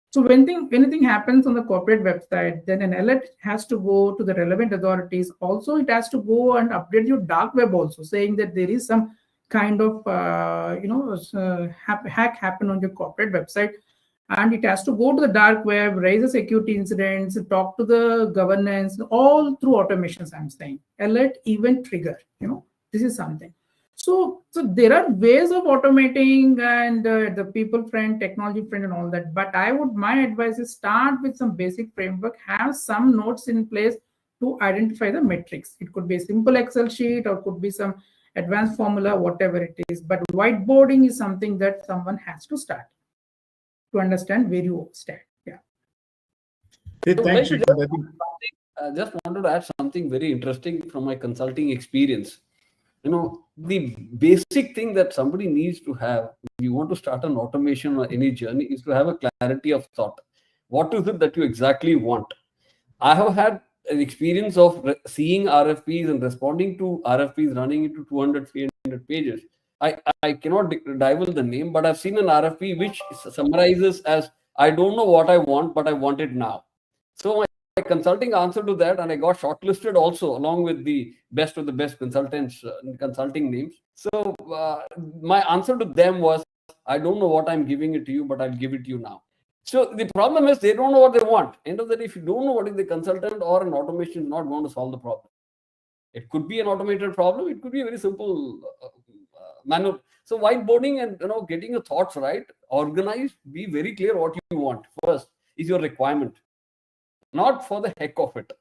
So when anything happens on the corporate website, then an alert has to go to the relevant authorities. Also, it has to go and update your dark web also, saying that there is some kind of hack happen on your corporate website. And it has to go to the dark web, raise a security incidents, talk to the governance, all through automations. I'm saying alert, event, trigger. This is something. So there are ways of automating, and the people friend, technology friend, and all that. But my advice is start with some basic framework, have some notes in place to identify the metrics. It could be a simple Excel sheet, or could be some advanced formula, whatever it is. But whiteboarding is something that someone has to start to understand where you stand. Yeah. Hey, thanks, Shrikant. I just wanted to add something very interesting from my consulting experience. The basic thing that somebody needs to have if you want to start an automation or any journey is to have a clarity of thought. What is it that you exactly want? I have had an experience of seeing RFPs and responding to RFPs running into 200, 300 pages. I cannot divulge the name, but I've seen an RFP which summarizes as, I don't know what I want, but I want it now. So my consulting answer to that, and I got shortlisted also along with the best of the best consultants, consulting names. So my answer to them was, I don't know what I'm giving it to you, but I'll give it to you now. So the problem is they don't know what they want. End of the day, if you don't know what is the consultant or an automation is not going to solve the problem. It could be an automated problem. It could be a very simple manual. So whiteboarding and getting your thoughts right, organized, be very clear what you want. First is your requirement, not for the heck of it.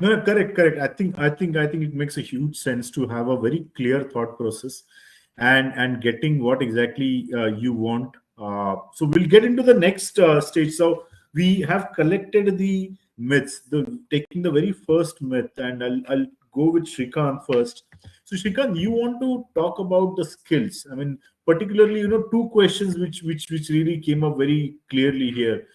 No, correct. I think it makes a huge sense to have a very clear thought process and getting what exactly you want. So we'll get into the next stage. So we have collected the myths. Taking the very first myth, and I'll go with Shrikant first. So Shrikant, you want to talk about the skills. I mean, particularly, two questions which really came up very clearly here.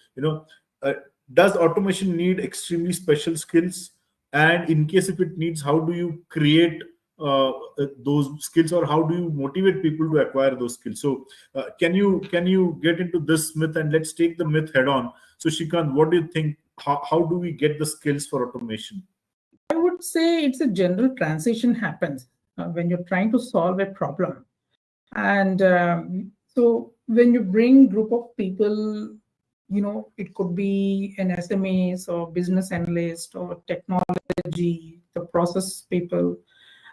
Uh, does automation need extremely special skills? And in case if it needs, how do you create those skills, or how do you motivate people to acquire those skills? So can you get into this myth, and let's take the myth head on. So Shrikant, what do you think? How do we get the skills for automation? I would say it's a general transition happens when you're trying to solve a problem. And so when you bring group of people, it could be an SMEs or business analyst or technology, the process people,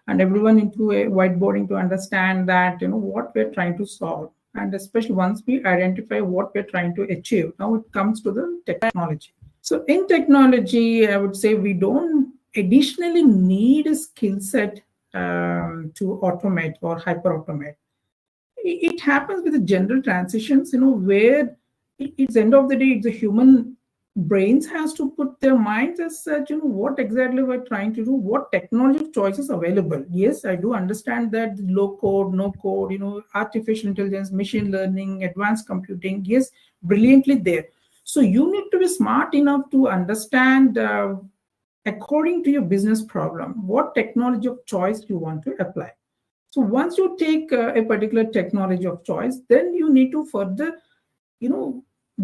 and everyone into a whiteboarding to understand that, what we're trying to solve. And especially once we identify what we're trying to achieve, now it comes to the technology. So in technology, I would say we don't additionally need a skill set to automate or hyper automate. It happens with the general transitions, where it's end of the day, the human brains has to put their minds as such, what exactly we're trying to do, what technology choices available. Yes, I do understand that low code, no code, artificial intelligence, machine learning, advanced computing, yes, brilliantly there. So you need to be smart enough to understand, according to your business problem, what technology of choice you want to apply. So once you take a particular technology of choice, then you need to further,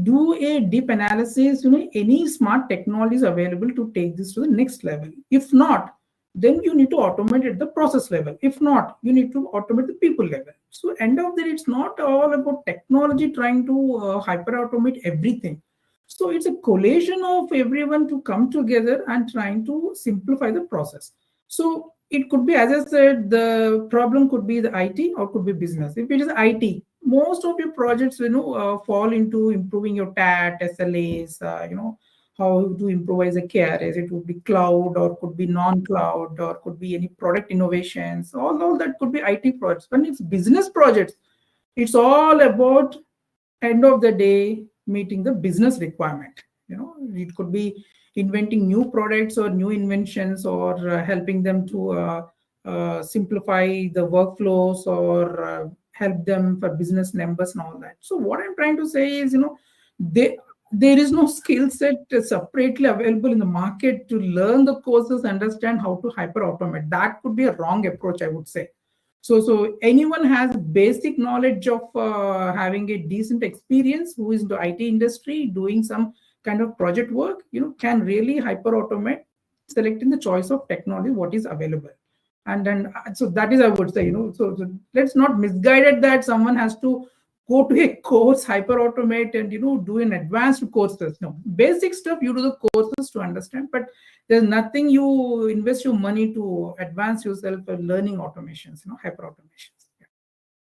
do a deep analysis, any smart technology is available to take this to the next level. If not, then you need to automate at the process level. If not, you need to automate the people level. So end of the day, it's not all about technology trying to hyper automate everything. So it's a collation of everyone to come together and trying to simplify the process. So it could be, as I said, the problem could be the IT or could be business. If it is IT, most of your projects, fall into improving your TAT, SLAs, how to improvise a KRS. It would be cloud or could be non-cloud or could be any product innovations. All that could be IT projects. When it's business projects, it's all about end of the day meeting the business requirement. It could be inventing new products or new inventions, or helping them to simplify the workflows, or help them for business numbers and all that. So what I'm trying to say is, there is no skill set separately available in the market to learn the courses, understand how to hyper automate. That could be a wrong approach, I would say. So anyone has basic knowledge of having a decent experience, who is in the IT industry doing some kind of project work, can really hyper automate, selecting the choice of technology what is available. And then so that is, I would say, so let's not misguide that someone has to go to a course, hyper automate, and do an advanced courses. No, basic stuff you do the courses to understand, but there's nothing you invest your money to advance yourself in learning automations, hyper automations. Yeah.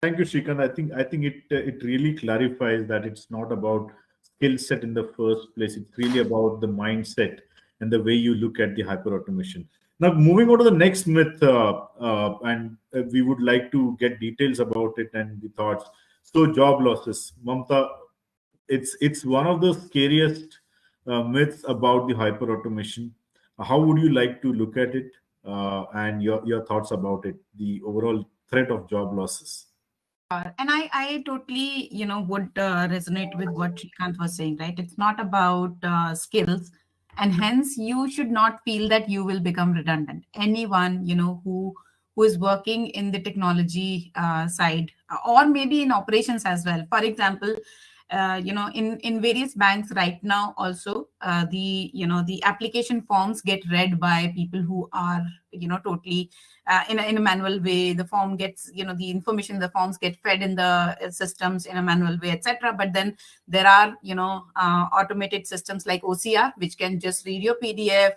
Thank you, Shrikant. I think it really clarifies that it's not about skill set in the first place. It's really about the mindset and the way you look at the hyper automation. Now, moving on to the next myth, and we would like to get details about it and the thoughts. So, job losses, Mamta, it's one of the scariest myths about the hyper automation. How would you like to look at it, and your thoughts about it, the overall threat of job losses? And I totally, would resonate with what Shrikant was saying, right? It's not about skills, and hence you should not feel that you will become redundant. Anyone, who is working in the technology side, or maybe in operations as well. For example, in various banks right now, also the application forms get read by people who are totally in a manual way. The form gets, the information, the forms get fed in the systems in a manual way, etc. But then there are automated systems like OCR, which can just read your PDF,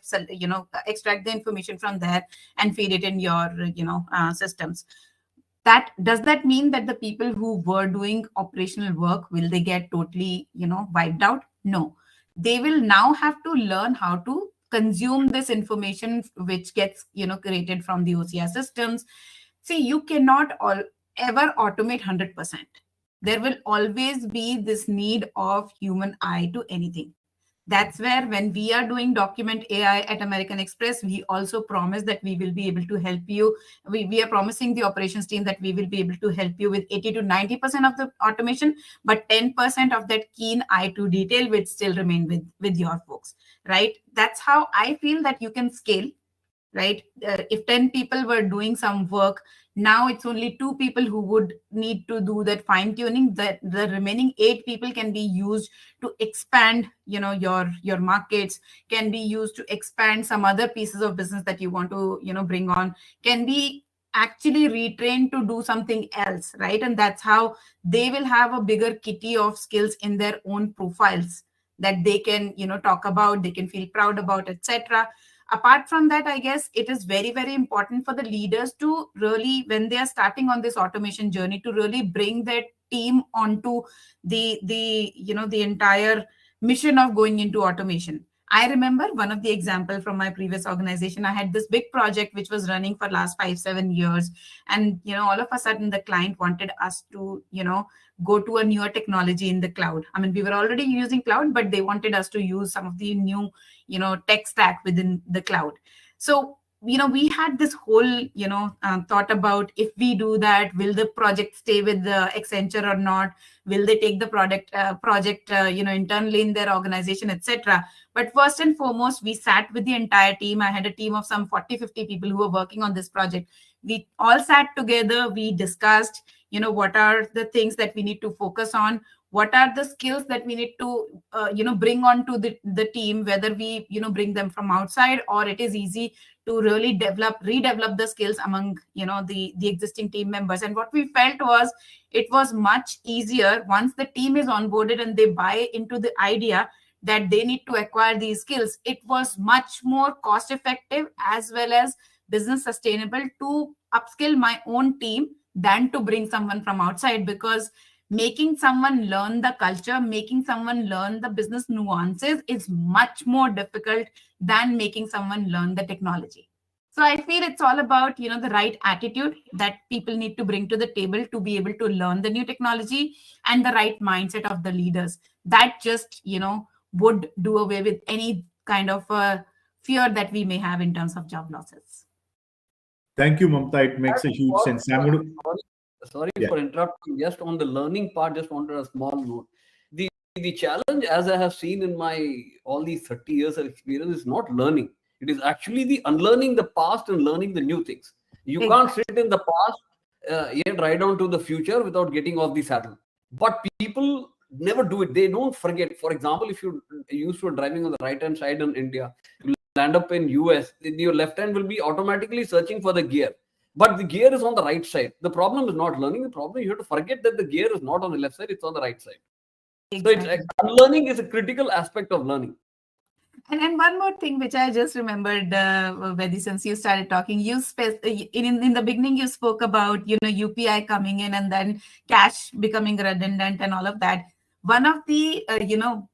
extract the information from there and feed it in your systems. Does that mean that the people who were doing operational work, will they get totally wiped out? No, they will now have to learn how to consume this information which gets created from the OCR systems. See, you cannot ever automate 100%. There will always be this need of human eye to anything. That's where when we are doing document AI at American Express, we also promise that we will be able to help you. We are promising the operations team that we will be able to help you with 80 to 90% of the automation, but 10% of that keen eye to detail will still remain with your folks, right? That's how I feel that you can scale, right? If 10 people were doing some work, now it's only 2 people who would need to do that fine tuning. That the remaining 8 people can be used to expand, your markets, can be used to expand some other pieces of business that you want to, bring on, can be actually retrained to do something else, right? And that's how they will have a bigger kitty of skills in their own profiles that they can, talk about, they can feel proud about, etc. Apart from that, I guess it is very, very important for the leaders to really, when they are starting on this automation journey, to really bring their team onto the entire mission of going into automation. I remember one of the example from my previous organization. I had this big project which was running for last 5-7 years, and all of a sudden the client wanted us to go to a newer technology in the cloud. I mean, we were already using cloud, but they wanted us to use some of the new tech stack within the cloud. So we had this whole thought about, if we do that, will the project stay with the Accenture or not? Will they take the project internally in their organization, etc. But first and foremost, we sat with the entire team. I had a team of some 40-50 people who were working on this project. We all sat together, we discussed what are the things that we need to focus on, what are the skills that we need to bring on to the team, whether we bring them from outside, or it is easy to really redevelop the skills among the existing team members. And what we felt was, it was much easier once the team is onboarded and they buy into the idea that they need to acquire these skills. It was much more cost effective as well as business sustainable to upskill my own team than to bring someone from outside, because making someone learn the culture, making someone learn the business nuances is much more difficult than making someone learn the technology. So I feel it's all about, the right attitude that people need to bring to the table to be able to learn the new technology, and the right mindset of the leaders. That just, would do away with any kind of fear that we may have in terms of job losses. Thank you, Mamta. It makes a huge sense. Sorry for interrupting. Just on the learning part, just wanted a small note. The challenge, as I have seen in my all these 30 years of experience, is not learning. It is actually the unlearning the past and learning the new things. You can't sit in the past yet right down to the future without getting off the saddle. But people never do it. They don't forget. For example, if you used to driving on the right hand side in India, you land up in US, your left hand will be automatically searching for the gear. But the gear is on the right side. The problem is not learning. The problem, you have to forget that the gear is not on the left side, it's on the right side. Exactly. So it's unlearning is a critical aspect of learning. And one more thing which I just remembered, Vedi, since you started talking, in the beginning you spoke about UPI coming in and then cash becoming redundant and all of that. One of the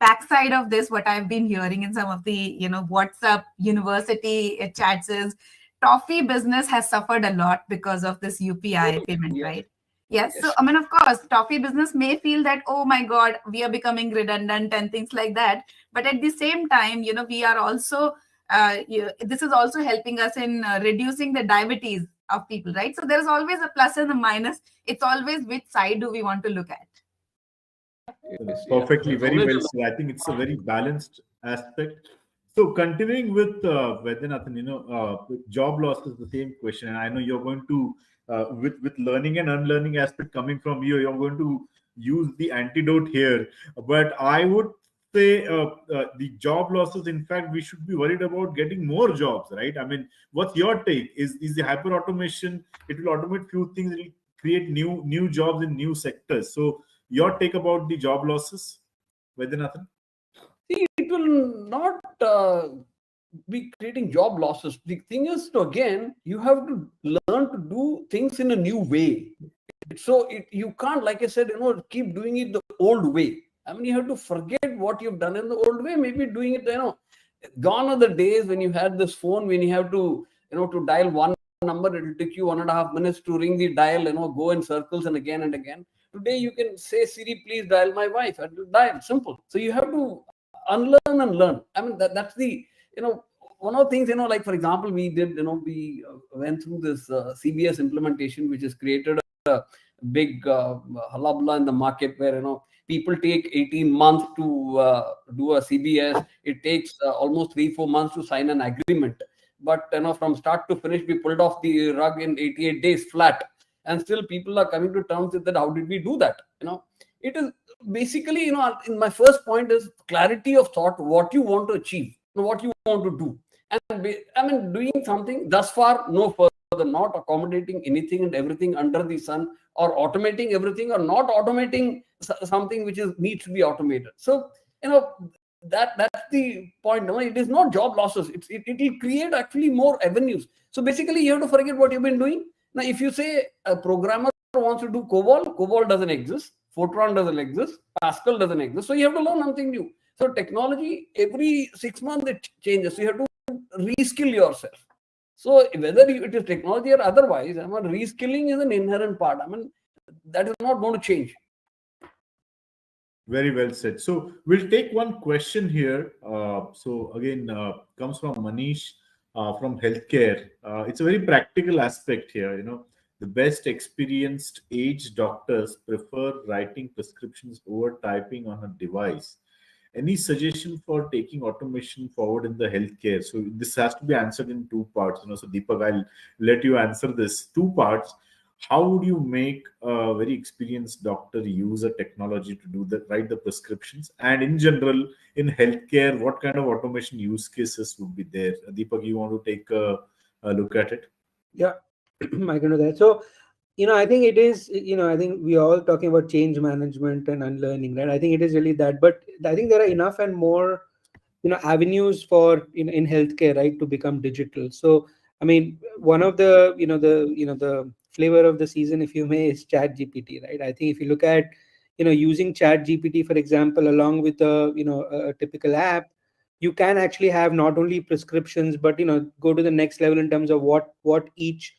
backside of this, what I've been hearing in some of the WhatsApp university chats is, toffee business has suffered a lot because of this UPI payment, right? Yes. So, I mean, of course, toffee business may feel that, oh my God, we are becoming redundant and things like that. But at the same time, we are also, this is also helping us in reducing the diabetes of people, right? So there's always a plus and a minus. It's always which side do we want to look at. Perfectly, very well said. I think it's a very balanced aspect. So continuing with Vaidyanathan, with job loss is the same question, and I know you're going to with learning and unlearning aspect coming from you, you're going to use the antidote here. But I would say the job losses, in fact, we should be worried about getting more jobs, right? I mean, what's your take? Is the hyper automation, it will automate few things, it will create new jobs in new sectors. So your take about the job losses, Vaidyanathan? See, it will not be creating job losses. The thing is, again, you have to learn to do things in a new way. So you can't, like I said, keep doing it the old way. I mean, you have to forget what you've done in the old way. Maybe doing it, gone are the days when you had this phone, when you have to, to dial one number, it will take you 1.5 minutes to ring the dial, go in circles and again. Today, you can say, Siri, please dial my wife, and dial. Simple. So you have to unlearn and learn. I mean, that's the, one of the things, like, for example, we did, we went through this CBS implementation, which has created a big hullabaloo in the market where, people take 18 months to do a CBS. It takes almost 3-4 months to sign an agreement. But, from start to finish, we pulled off the rug in 88 days flat. And still people are coming to terms with that. How did we do that? It is basically, in my first point is clarity of thought, what you want to achieve, what you want to do. And doing something thus far, no further, not accommodating anything and everything under the sun, or automating everything, or not automating something which needs to be automated. So, that's the point. No, it is not job losses. It will create actually more avenues. So basically, you have to forget what you've been doing. Now, if you say a programmer wants to do COBOL doesn't exist. Fortran doesn't exist. Pascal doesn't exist. So you have to learn something new. So technology, every 6 months it changes. So you have to reskill yourself. So whether it is technology or otherwise, reskilling is an inherent part. That is not going to change. Very well said. So we'll take one question here. So again, comes from Manish from healthcare. It's a very practical aspect here. The best experienced age doctors prefer writing prescriptions over typing on a device. Any suggestion for taking automation forward in the healthcare? So this has to be answered in two parts. So Deepak, I'll let you answer this. Two parts. How would you make a very experienced doctor use a technology to write the prescriptions? And in general, in healthcare, what kind of automation use cases would be there? Deepak, you want to take a look at it? Yeah, I can do that. So, I think it is, I think we are all talking about change management and unlearning, right? I think it is really that. But I think there are enough and more, avenues for, in healthcare, right, to become digital. So, one of the, the flavor of the season, if you may, is Chat GPT, right? I think if you look at, using Chat GPT, for example, along with a typical app, you can actually have not only prescriptions, but, go to the next level in terms of what each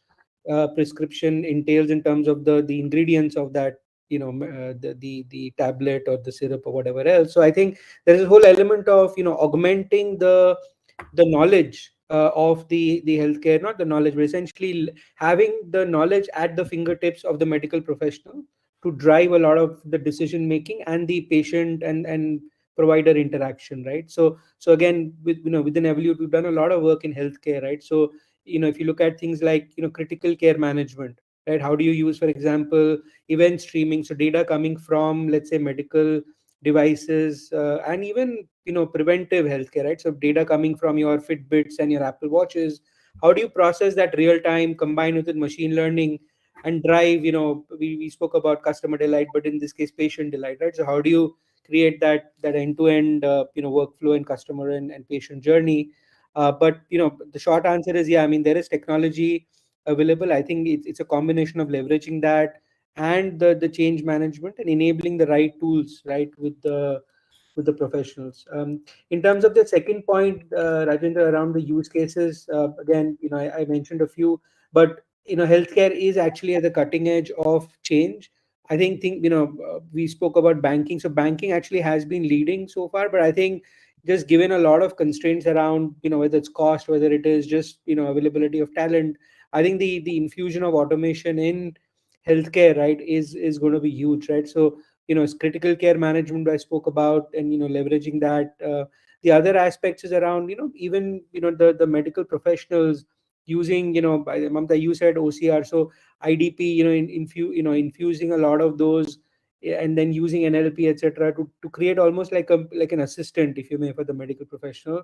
prescription entails in terms of the ingredients of that, the tablet or the syrup or whatever else. So I think there's a whole element of augmenting the knowledge of the healthcare, not the knowledge, but essentially having the knowledge at the fingertips of the medical professional to drive a lot of the decision making and the patient and provider interaction, right? So again, within Evolute, we've done a lot of work in healthcare, right? So if you look at things like critical care management, right? How do you use, for example, event streaming, so data coming from, let's say, medical devices, and even preventive healthcare, right? So data coming from your Fitbits and your Apple Watches, how do you process that real time, combine with machine learning, and drive, we spoke about customer delight, but in this case patient delight, right? So how do you create that end-to-end workflow and customer and patient journey? But the short answer is, yeah, there is technology available. I think it's a combination of leveraging that and the change management and enabling the right tools, right, with the professionals. In terms of the second point, Rajendra, around the use cases, again, I mentioned a few, but healthcare is actually at the cutting edge of change. I think we spoke about banking, so banking actually has been leading so far, but I think just given a lot of constraints around whether it's cost, whether it is just availability of talent, I think the infusion of automation in healthcare, right, is going to be huge, right? So it's critical care management I spoke about, and leveraging that. The other aspects is around even the medical professionals using by Mamta, you said OCR, so IDP, infusing a lot of those, and then using NLP, etc., to create almost like an assistant, if you may, for the medical professional.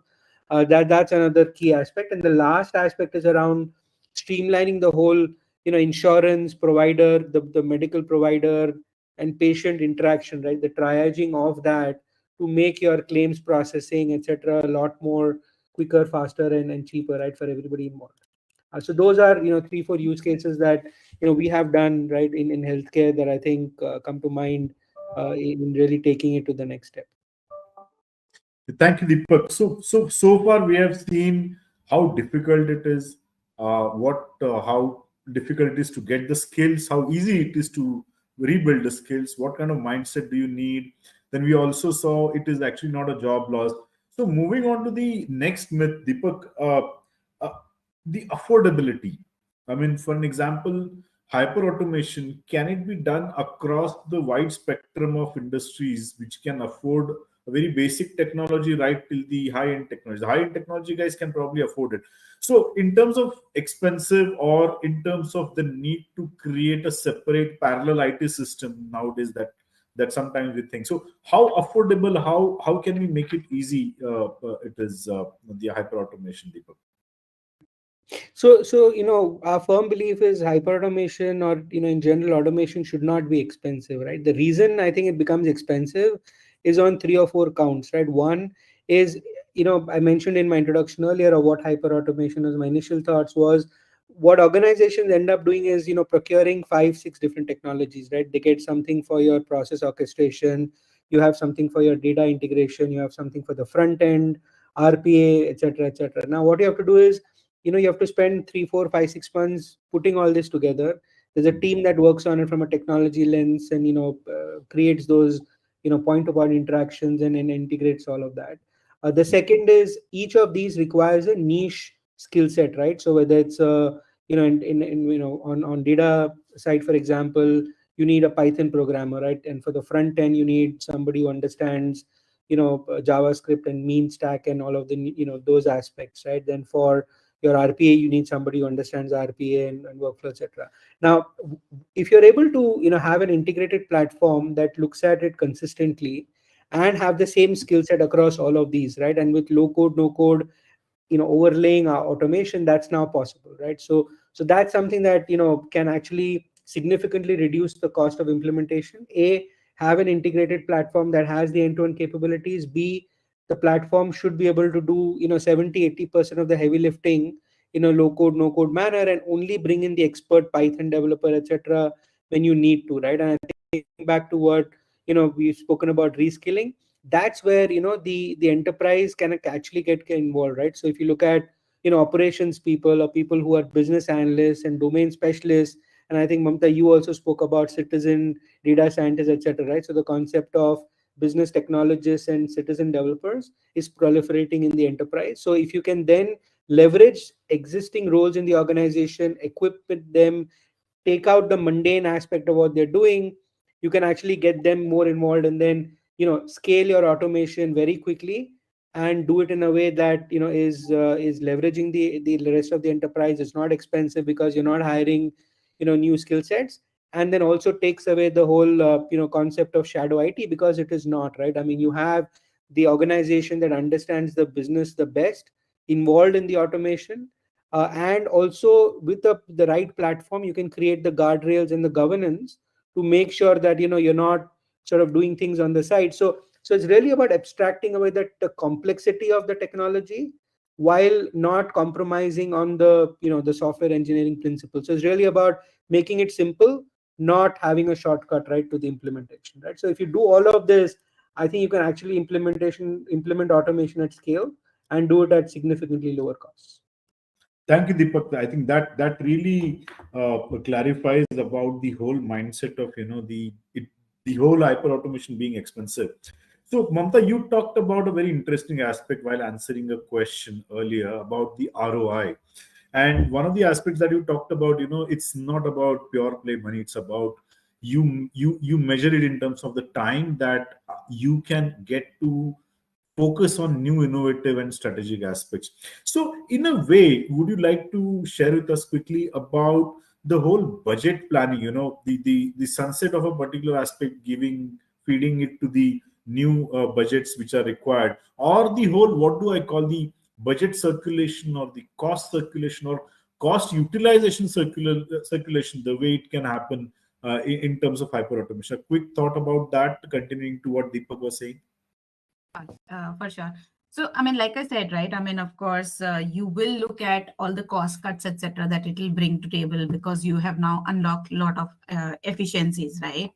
That's another key aspect. And the last aspect is around streamlining the whole insurance provider, the medical provider and patient interaction, right? The triaging of that to make your claims processing, etc., a lot more quicker, faster, and cheaper, right, for everybody involved. So those are 3-4 use cases that we have done, right, in healthcare that I think come to mind in really taking it to the next step. Thank you, Deepak. So far we have seen how difficult it is, how difficult it is to get the skills, how easy it is to rebuild the skills, what kind of mindset do you need, Then we also saw it is actually not a job loss. So moving on to the next myth, Deepak, uh, the affordability. I mean, for an example, hyper automation, can it be done across the wide spectrum of industries which can afford a very basic technology right till the high end technology? The high end technology guys can probably afford it. So, in terms of expensive or in terms of the need to create a separate parallel IT system nowadays, that sometimes we think. So, how affordable? How can we make it easy? It is the hyper automation, Deepak. So our firm belief is hyperautomation, or in general automation, should not be expensive, right? The reason I think it becomes expensive is on three or four counts, right? One is, I mentioned in my introduction earlier of what hyperautomation is. My initial thoughts was what organizations end up doing is procuring 5 6 different technologies, right? They get something for your process orchestration, you have something for your data integration, you have something for the front end, RPA, etc., etc. Now what you have to do is, you have to spend 3 4 5 6 months putting all this together. There's a team that works on it from a technology lens, and creates those point to point interactions, and integrates all of that. The second is each of these requires a niche skill set, right? So whether it's in on data side, for example, you need a Python programmer, right? And for the front end, you need somebody who understands JavaScript and mean stack and all of the those aspects, right? Then for your RPA, you need somebody who understands RPA and workflow, etc. Now, if you're able to have an integrated platform that looks at it consistently and have the same skill set across all of these, right? And with low code, no code, overlaying our automation, that's now possible, right? So that's something that can actually significantly reduce the cost of implementation. A, have an integrated platform that has the end-to-end capabilities. B, the platform should be able to do 70 80% of the heavy lifting in a low code no code manner, and only bring in the expert Python developer, etc., when you need to, right? And I think back to what we've spoken about, reskilling, that's where the enterprise can actually get involved, right? So if you look at operations people, or people who are business analysts and domain specialists, and I think, Mamta, you also spoke about citizen data scientists, etc., right? So the concept of business technologists and citizen developers is proliferating in the enterprise. So if you can then leverage existing roles in the organization, equip with them, take out the mundane aspect of what they're doing, you can actually get them more involved, and then scale your automation very quickly, and do it in a way that is leveraging the rest of the enterprise. It's not expensive because you're not hiring new skill sets, and then also takes away the whole concept of shadow IT, because it is not, right? I mean, you have the organization that understands the business the best involved in the automation, and also with the right platform, you can create the guardrails and the governance to make sure that you're not sort of doing things on the side. So it's really about abstracting away the complexity of the technology while not compromising on the software engineering principles. So it's really about making it simple, not having a shortcut right to the implementation, right? So if you do all of this, I think you can actually implement automation at scale and do it at significantly lower costs. Thank you, Deepak. I think that really clarifies about the whole mindset of the whole hyper automation being expensive. So, Mamta, you talked about a very interesting aspect while answering a question earlier about the ROI. And one of the aspects that you talked about, it's not about pure play money. It's about you measure it in terms of the time that you can get to focus on new innovative and strategic aspects. So in a way, would you like to share with us quickly about the whole budget planning, the sunset of a particular aspect, feeding it to the new budgets which are required, or the whole, what do I call, the budget circulation, or the cost circulation, or cost utilization circulation, the way it can happen in terms of hyper automation? A quick thought about that, continuing to what Deepak was saying. For sure. So, I mean, like I said, right? I mean, of course, you will look at all the cost cuts, etc., that it will bring to table, because you have now unlocked a lot of efficiencies, right?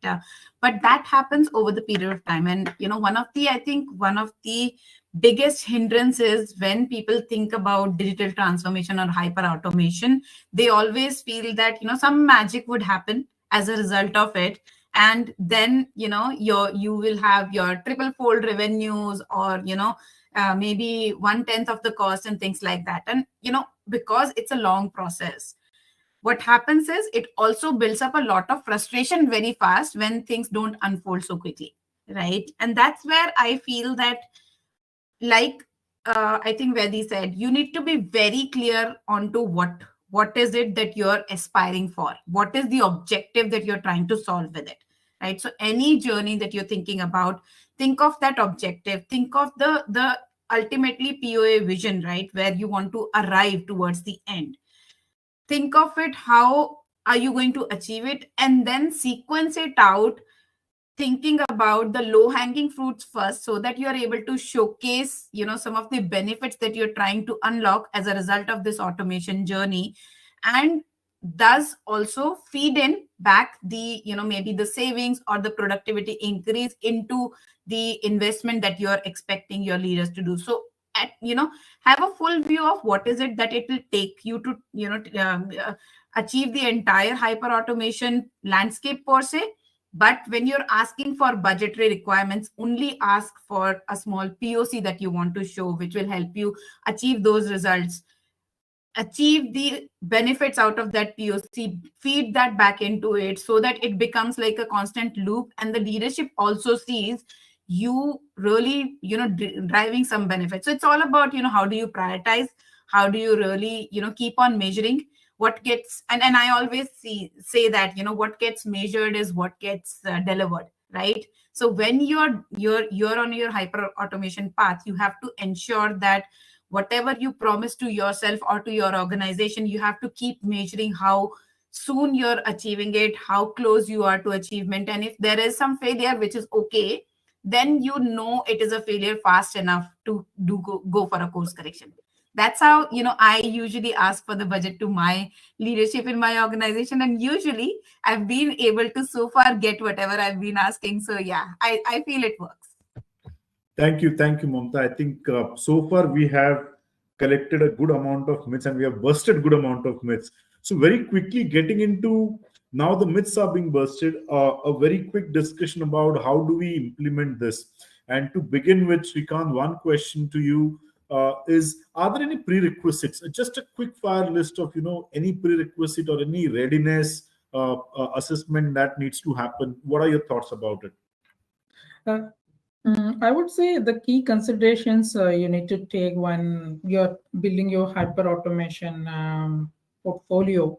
But that happens over the period of time. And, I think one of the biggest hindrances when people think about digital transformation or hyper automation, they always feel that, some magic would happen as a result of it. and then you will have your triple fold revenues, or maybe 1/10 of the cost and things like that. And because it's a long process, what happens is it also builds up a lot of frustration very fast when things don't unfold so quickly, right? And that's where I feel that, like I think Vedi said, you need to be very clear onto what is it that you're aspiring for, what is the objective that you're trying to solve with it, right? So any journey that you're thinking about, think of that objective, think of the ultimately POA vision, right, where you want to arrive towards the end. Think of it, how are you going to achieve it, and then sequence it out, thinking about the low hanging fruits first, so that you are able to showcase some of the benefits that you're trying to unlock as a result of this automation journey, and thus also feed in back the maybe the savings or the productivity increase into the investment that you're expecting your leaders to do. So at have a full view of what is it that it will take you to achieve the entire hyper automation landscape per se. But when you're asking for budgetary requirements, only ask for a small POC that you want to show, which will help you achieve those results, achieve the benefits out of that POC, feed that back into it, so that it becomes like a constant loop, and the leadership also sees you really driving some benefits. So it's all about how do you prioritize, how do you really keep on measuring what gets, and I always say that what gets measured is what gets delivered, right? So when you're on your hyper automation path, you have to ensure that whatever you promise to yourself or to your organization, you have to keep measuring how soon you're achieving it, how close you are to achievement. And if there is some failure, which is okay, then it is a failure fast enough to go for a course correction. That's how I usually ask for the budget to my leadership in my organization, and usually I've been able to so far get whatever I've been asking. So yeah, I feel it works. Thank you, Mamta. I think so far we have collected a good amount of myths and we have busted good amount of myths. So very quickly getting into now the myths are being busted. A very quick discussion about how do we implement this. And to begin with, Srikant, one question to you is: are there any prerequisites? Just a quick fire list of any prerequisite or any readiness assessment that needs to happen. What are your thoughts about it? I would say the key considerations you need to take when you're building your hyper automation portfolio.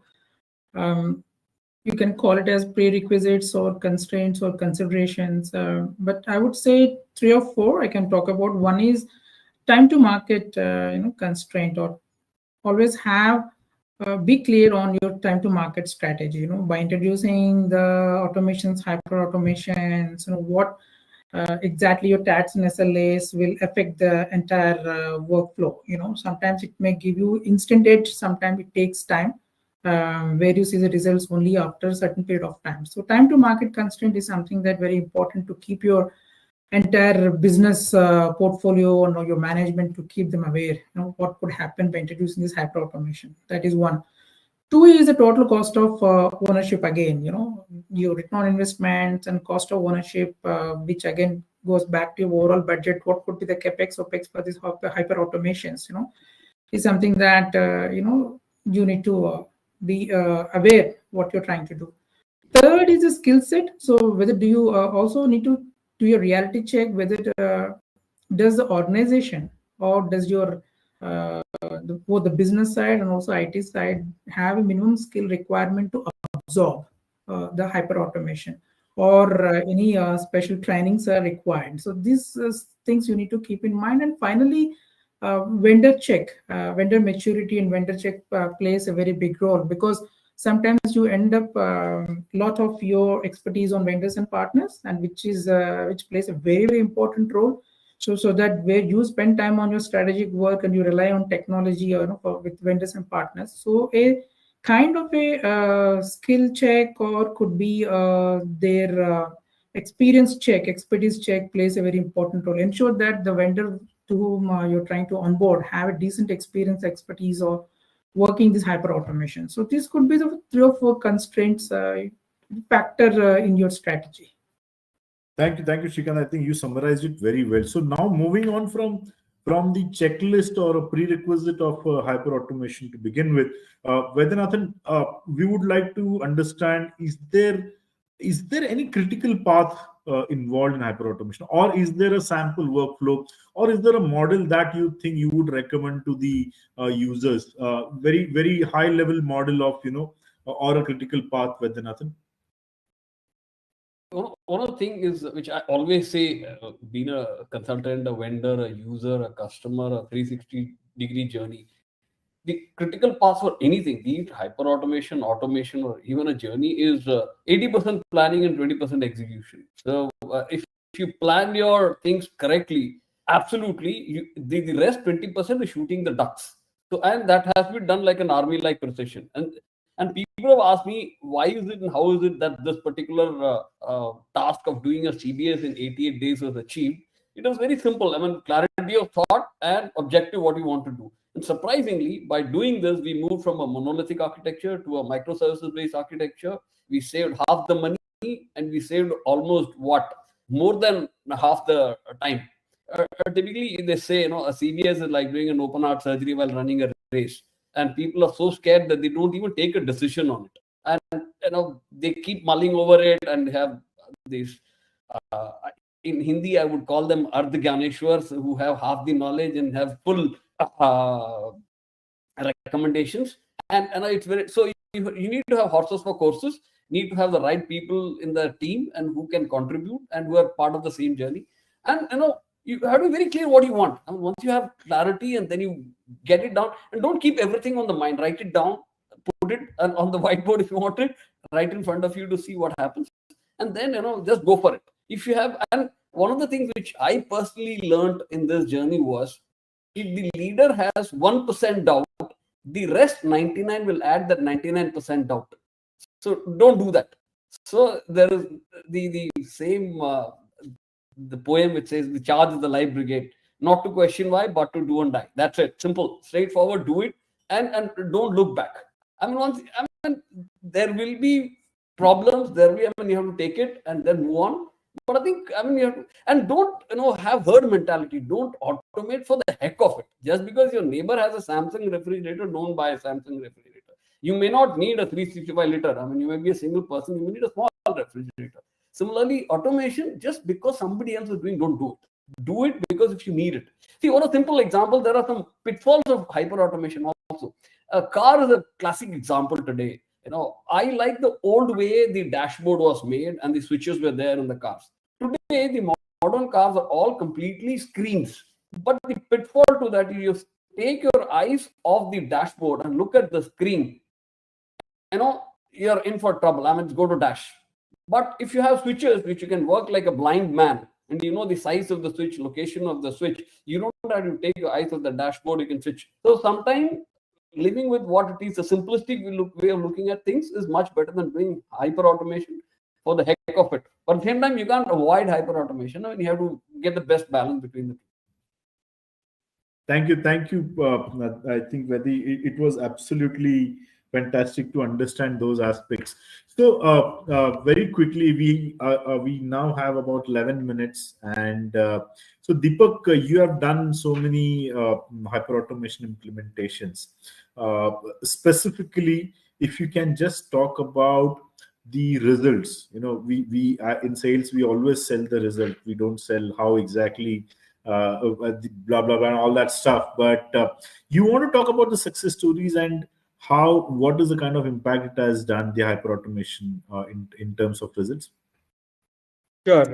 You can call it as prerequisites or constraints or considerations, but I would say 3 or 4 I can talk about. One is time to market constraint, or always have be clear on your time to market strategy. By introducing the automations, hyper automations, what exactly your tags and SLAs will affect the entire workflow. Sometimes it may give you instant edge, sometimes it takes time, where you see the results only after a certain period of time. So time to market constraint is something that very important to keep your entire business portfolio or your management, to keep them aware what could happen by introducing this hyper automation. That is one. 2 is the total cost of ownership. Again, your return on investment and cost of ownership, which again goes back to your overall budget. What could be the capex, opex for this hyper automations? Is something that you need to be aware what you're trying to do. Third is the skill set. So whether do you also need to do your reality check, whether does the organization or does your both the business side and also IT side have a minimum skill requirement to absorb the hyper automation, or any special trainings are required. So these things you need to keep in mind. And finally, vendor check, vendor maturity and vendor check plays a very big role, because sometimes you end up lot of your expertise on vendors and partners, and which plays a very, very important role. So that where you spend time on your strategic work and you rely on technology with vendors and partners. So a kind of a skill check, or could be their experience check, expertise check, plays a very important role. Ensure that the vendor to whom you're trying to onboard have a decent experience, expertise, or working this hyper automation. So this could be the 3 or 4 constraints factor in your strategy. Thank you, Shrikant. I think you summarized it very well. So now moving on from the checklist or a prerequisite of hyper automation to begin with, Vaidyanathan, we would like to understand: is there any critical path involved in hyper automation, or is there a sample workflow, or is there a model that you think you would recommend to the users? Very high level model of or a critical path, Vaidyanathan. One of the things is, which I always say, being a consultant, a vendor, a user, a customer, a 360-degree journey, the critical path for anything, be it hyper automation, or even a journey, is 80% planning and 20% execution. So if you plan your things correctly, absolutely, the rest 20% is shooting the ducks. So, and that has been done like an army-like precision. And people have asked me, why is it and how is it that this particular task of doing a CBS in 88 days was achieved? It was very simple. I mean, clarity of thought and objective, what you want to do. And surprisingly, by doing this, we moved from a monolithic architecture to a microservices-based architecture. We saved half the money, and we saved almost more than half the time. Typically, they say, a CBS is like doing an open heart surgery while running a race. And people are so scared that they don't even take a decision on it. And they keep mulling over it and have these in Hindi, I would call them Ardh Gyaneshwars, who have half the knowledge and have full recommendations. And it's very, so you need to have horses for courses, need to have the right people in the team and who can contribute and who are part of the same journey. And you have to be very clear what you want. I mean, once you have clarity and then you get it down, and don't keep everything on the mind, write it down, put it on the whiteboard if you want it, right in front of you to see what happens. And then, just go for it. If you have, and one of the things which I personally learned in this journey was, if the leader has 1% doubt, the rest 99 will add that 99% doubt. So don't do that. So there is the same, the poem which says, the charge is the life brigade, not to question why, but to do and die. That's it. Simple, straightforward, do it, and don't look back. I mean, there will be problems, you have to take it and then move on. But I think, you have to, and don't, have herd mentality. Don't automate for the heck of it. Just because your neighbor has a Samsung refrigerator, don't buy a Samsung refrigerator. You may not need a 365 liter. You may be a single person, you may need a small refrigerator. Similarly, automation, just because somebody else is doing, don't do it. Do it because if you need it. See, one simple example, there are some pitfalls of hyper automation also. A car is a classic example today. I like the old way the dashboard was made and the switches were there in the cars. Today, the modern cars are all completely screens. But the pitfall to that is you take your eyes off the dashboard and look at the screen. You're in for trouble. It's go to dash. But if you have switches which you can work like a blind man, and you know the size of the switch, location of the switch, you don't have to take your eyes off the dashboard, you can switch. So sometimes living with what it is, a simplistic way of looking at things is much better than doing hyper automation for the heck of it. But at the same time, you can't avoid hyper automation. You have to get the best balance between the two. Thank you. I think it was absolutely fantastic to understand those aspects. So very quickly, we now have about 11 minutes, and so Deepak, you have done so many hyper automation implementations. Specifically, if you can just talk about the results. We in sales, we always sell the result. We don't sell how exactly blah blah blah and all that stuff. But you want to talk about the success stories and what is the kind of impact it has done, the hyper automation in terms of results? Sure,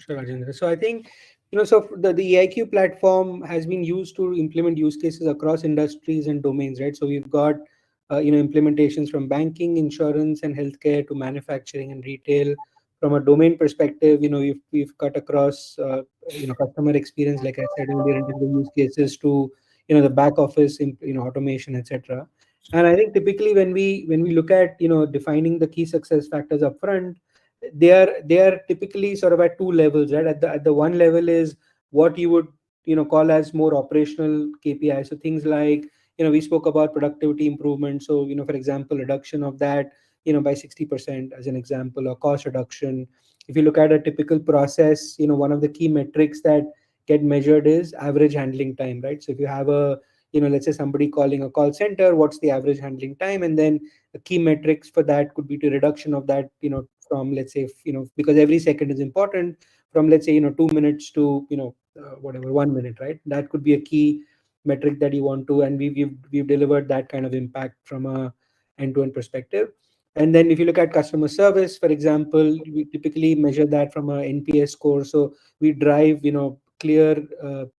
Rajendra. So I think so the EIQ platform has been used to implement use cases across industries and domains, right? So we've got implementations from banking, insurance, and healthcare to manufacturing and retail. From a domain perspective, we've cut across customer experience, like I said earlier, into the use cases to the back office, automation, etc. And I think typically when we look at defining the key success factors upfront, they are typically sort of at two levels, right? At the one level is what you would call as more operational KPI. So things like we spoke about productivity improvement. So for example, reduction of that by 60% as an example, or cost reduction. If you look at a typical process, one of the key metrics that get measured is average handling time, right? So if you have a, let's say somebody calling a call center, what's the average handling time? And then the key metrics for that could be to reduction of that, from, let's say, because every second is important, from, let's say, 2 minutes to, whatever, 1 minute, right? That could be a key metric that you want to, and we've delivered that kind of impact from a end-to-end perspective. And then if you look at customer service, for example, we typically measure that from a NPS score. So we drive, clear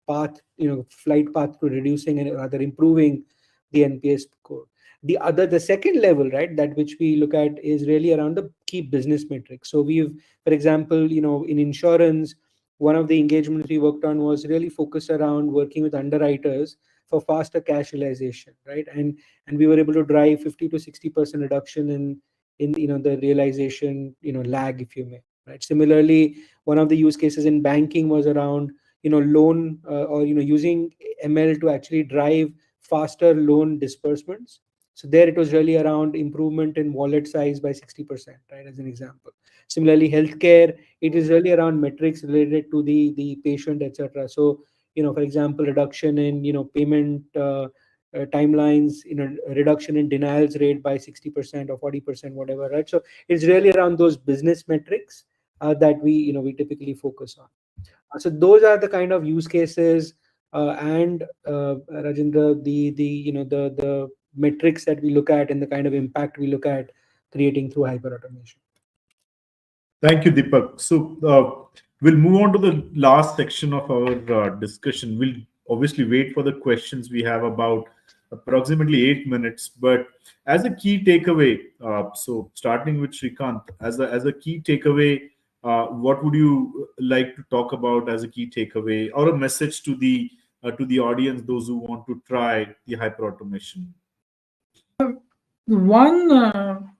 path, flight path to reducing and rather improving the NPS score. The second level, right, that which we look at is really around the key business metrics. So we've, for example, in insurance, one of the engagements we worked on was really focused around working with underwriters for faster cash realization, right? And we were able to drive 50 to 60% reduction in the realization lag, if you may, right? Similarly, one of the use cases in banking was around loan or using ML to actually drive faster loan disbursements. So there it was really around improvement in wallet size by 60%, right, as an example. Similarly, healthcare, it is really around metrics related to the patient, etc. So for example, reduction in payment timelines, reduction in denials rate by 60% or 40%, whatever, right? So it's really around those business metrics that we typically focus on. So those are the kind of use cases and Rajendra, the metrics that we look at and the kind of impact we look at creating through hyperautomation. Thank you, Deepak. So we'll move on to the last section of our discussion. We'll obviously wait for the questions. We have about approximately 8 minutes, but as a key takeaway, so starting with Shrikant, as a key takeaway, what would you like to talk about as a key takeaway or a message to the audience, those who want to try the hyperautomation? One,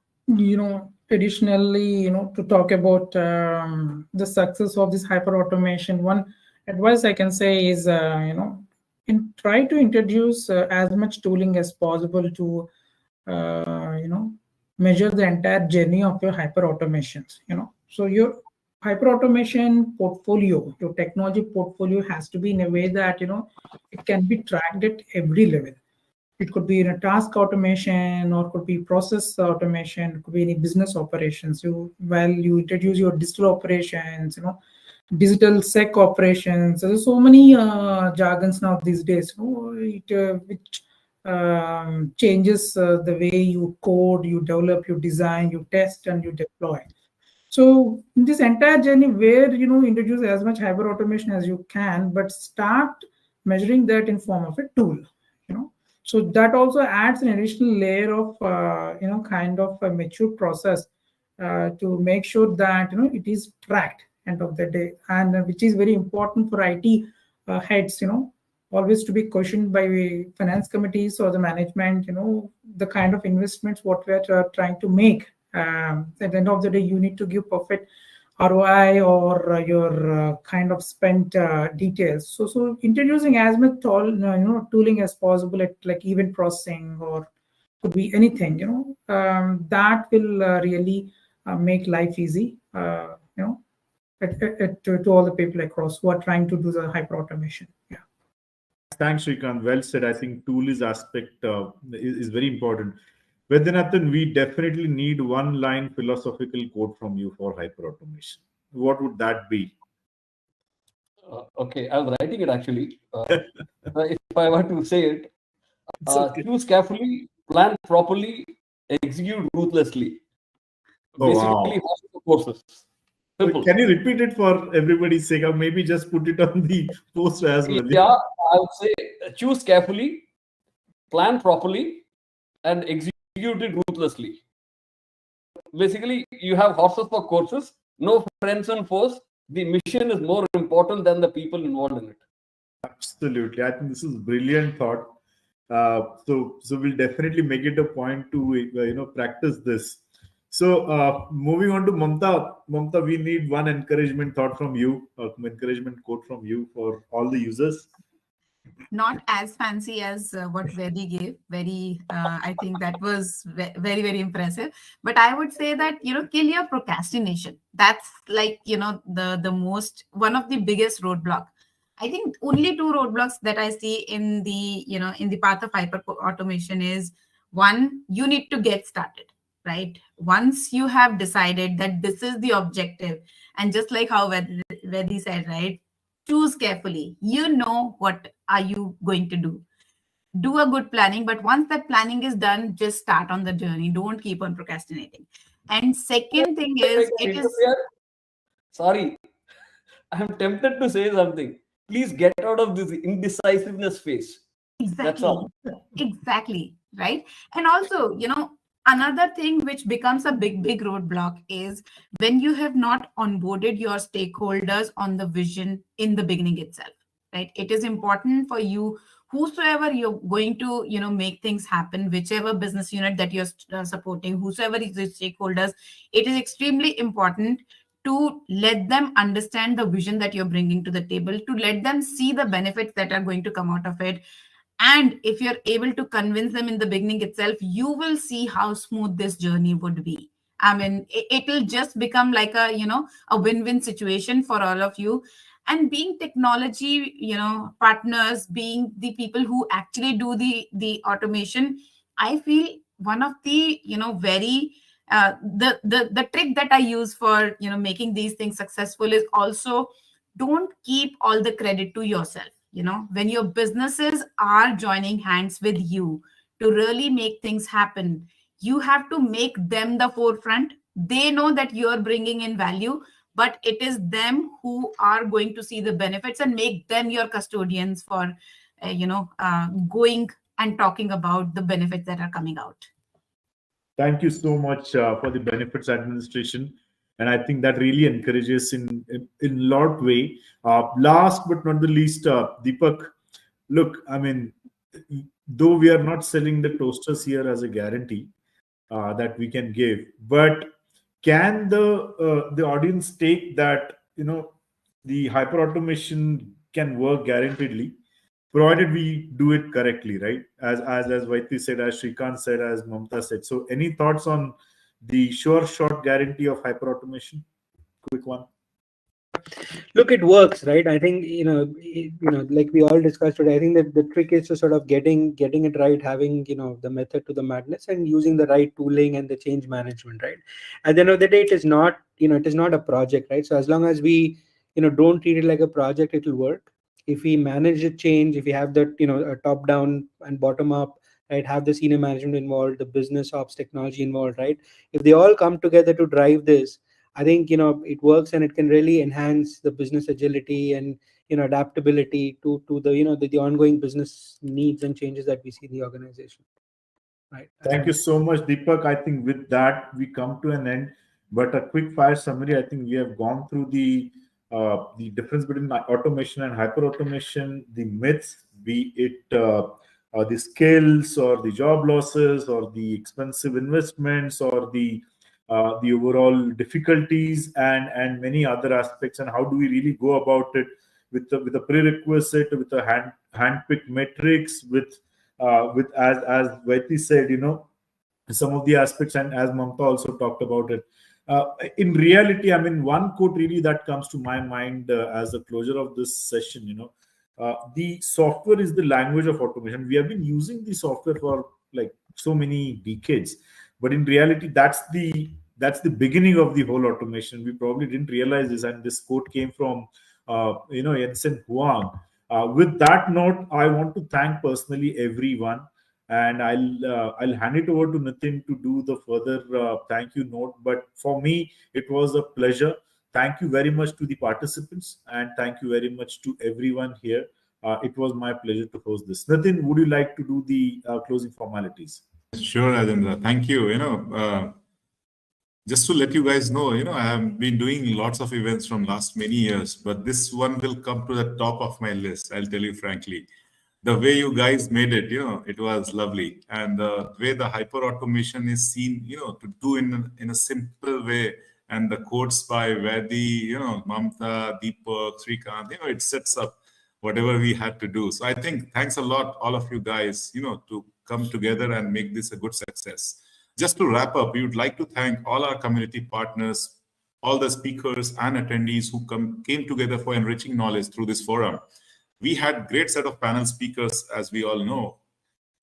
additionally, to talk about the success of this hyperautomation, one advice I can say is, try to introduce as much tooling as possible to, measure the entire journey of your hyperautomations. So your hyperautomation portfolio, your technology portfolio has to be in a way that it can be tracked at every level. It could be in a task automation, or could be process automation, it could be any business operations. While you introduce your digital operations, digital sec operations. There's so many jargons now these days, which changes the way you code, you develop, you design, you test, and you deploy. So in this entire journey, where introduce as much hyper automation as you can, but start measuring that in form of a tool. So that also adds an additional layer of kind of a mature process to make sure that it is tracked end of the day, and which is very important for IT heads. Always to be questioned by finance committees or the management. The kind of investments what we are trying to make. At the end of the day, you need to give perfect ROI or your kind of spent details. So introducing as much tooling as possible at like event processing, or could be anything, that will really make life easy, to all the people across who are trying to do the hyper automation. Yeah. Thanks, Shrikant. Well said. I think tool is aspect is very important. Vaidyanathan, we definitely need one line philosophical quote from you for hyperautomation. What would that be? Okay, I was writing it actually. If I were to say it, Okay. choose carefully, plan properly, execute ruthlessly. Oh, Basically, wow. the courses. Simple. Can you repeat it for everybody's sake, or maybe just put it on the post as well? Yeah, I would say choose carefully, plan properly, and execute it ruthlessly. Basically, you have horses for courses, no friends and foes. The mission is more important than the people involved in it. Absolutely. I think this is brilliant thought. So we'll definitely make it a point to practice this. So moving on to Mamta. Mamta, we need one encouragement thought from you, encouragement quote from you for all the users. not as fancy as what Vedi gave. Very, I think that was very, very impressive. But I would say that, kill your procrastination. That's like, the most, one of the biggest roadblock. I think only two roadblocks that I see in the, in the path of hyper automation is one, you need to get started, right? Once you have decided that this is the objective, and just like how Vedi said, right? Choose carefully. You know what are you going to do a good planning, but once that planning is done, just start on the journey. Don't keep on procrastinating. And second thing is, it is Sorry, I'm tempted to say something. Please get out of this indecisiveness phase. That's all. exactly right. And also, another thing which becomes a big roadblock is when you have not onboarded your stakeholders on the vision in the beginning itself, right? It is important for you, whosoever you're going to, make things happen, whichever business unit that you're supporting, whosoever is the stakeholders, it is extremely important to let them understand the vision that you're bringing to the table, to let them see the benefits that are going to come out of it. And if you're able to convince them in the beginning itself, you will see how smooth this journey would be. I mean, it'll just become like a win-win situation for all of you. And being technology, partners, being the people who actually do the automation, I feel one of the, very the trick that I use for making these things successful is also don't keep all the credit to yourself. When your businesses are joining hands with you to really make things happen, you have to make them the forefront. They know that you're bringing in value, but it is them who are going to see the benefits and make them your custodians for going and talking about the benefits that are coming out. Thank you so much for the benefits administration, and I think that really encourages in a lot way. Last but not the least, Deepak, look, I mean, though we are not selling the toasters here as a guarantee that we can give, but can the audience take that the hyper automation can work guaranteedly, provided we do it correctly, right? As Vaiti said, as Shrikant said, as Mamta said. So, any thoughts on the sure shot guarantee of hyper automation? Quick one. Look, it works, right? I think like we all discussed today, I think that the trick is to sort of getting it right, having the method to the madness, and using the right tooling and the change management, right? At the end of the day, it is not a project, right? So as long as we don't treat it like a project, it will work. If we manage the change, if we have that a top down and bottom up, right, have the senior management involved, the business ops, technology involved, right? If they all come together to drive this, I think it works, and it can really enhance the business agility and adaptability to the ongoing business needs and changes that we see in the organization. Right. Thank you so much, Deepak. I think with that we come to an end. But a quick fire summary. I think we have gone through the difference between automation and hyper automation, the myths, be it the skills or the job losses or the expensive investments or the overall difficulties and many other aspects, and how do we really go about it with a prerequisite, with a hand-picked metrics, with as Vaiti said, some of the aspects, and as Mamta also talked about it. In reality, I mean, one quote really that comes to my mind as a closure of this session, the software is the language of automation. We have been using the software for like so many decades, but in reality, that's the beginning of the whole automation. We probably didn't realize this, and this quote came from Jensen Huang. With that note, I want to thank personally everyone, and I'll hand it over to Nitin to do the further thank you note. But for me, it was a pleasure. Thank you very much to the participants, and thank you very much to everyone here. It was my pleasure to host this. Nitin, would you like to do the closing formalities? Sure, Rajendra. Thank you. Just to let you guys know, I have been doing lots of events from last many years, but this one will come to the top of my list. I'll tell you frankly. The way you guys made it, it was lovely. And the way the hyper automation is seen, to do in a simple way, and the quotes by Vedi, Mamta, Deepak, Srikant, it sets up whatever we had to do. So I think thanks a lot, all of you guys, to come together and make this a good success. Just to wrap up, we would like to thank all our community partners, all the speakers and attendees who came together for enriching knowledge through this forum. We had great set of panel speakers, as we all know,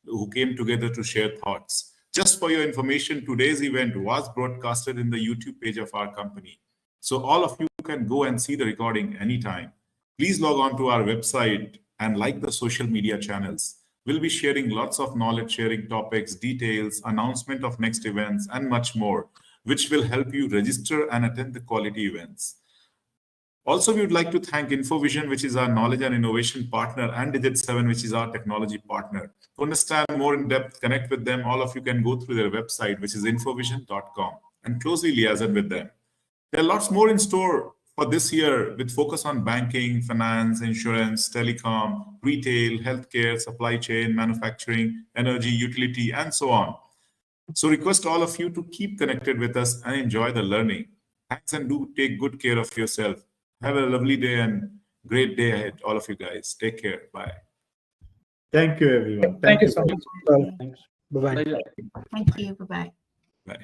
who came together to share thoughts. Just for your information, today's event was broadcasted in the YouTube page of our company. So all of you can go and see the recording anytime. Please log on to our website and like the social media channels. We'll be sharing lots of knowledge sharing topics, details, announcement of next events, and much more, which will help you register and attend the quality events. Also, we would like to thank InfoVision, which is our knowledge and innovation partner, and Digit7, which is our technology partner. To understand more in depth, connect with them. All of you can go through their website, which is infovision.com, and closely liaise with them. There are lots more in store for this year with focus on banking, finance, insurance, telecom, retail, healthcare, supply chain, manufacturing, energy, utility, and so on. So request all of you to keep connected with us and enjoy the learning. Thanks, and do take good care of yourself. Have a lovely day and great day ahead, all of you guys. Take care. Bye. Thank you, everyone. Thank you so much. Thanks. Bye-bye. Pleasure. Thank you. Bye-bye.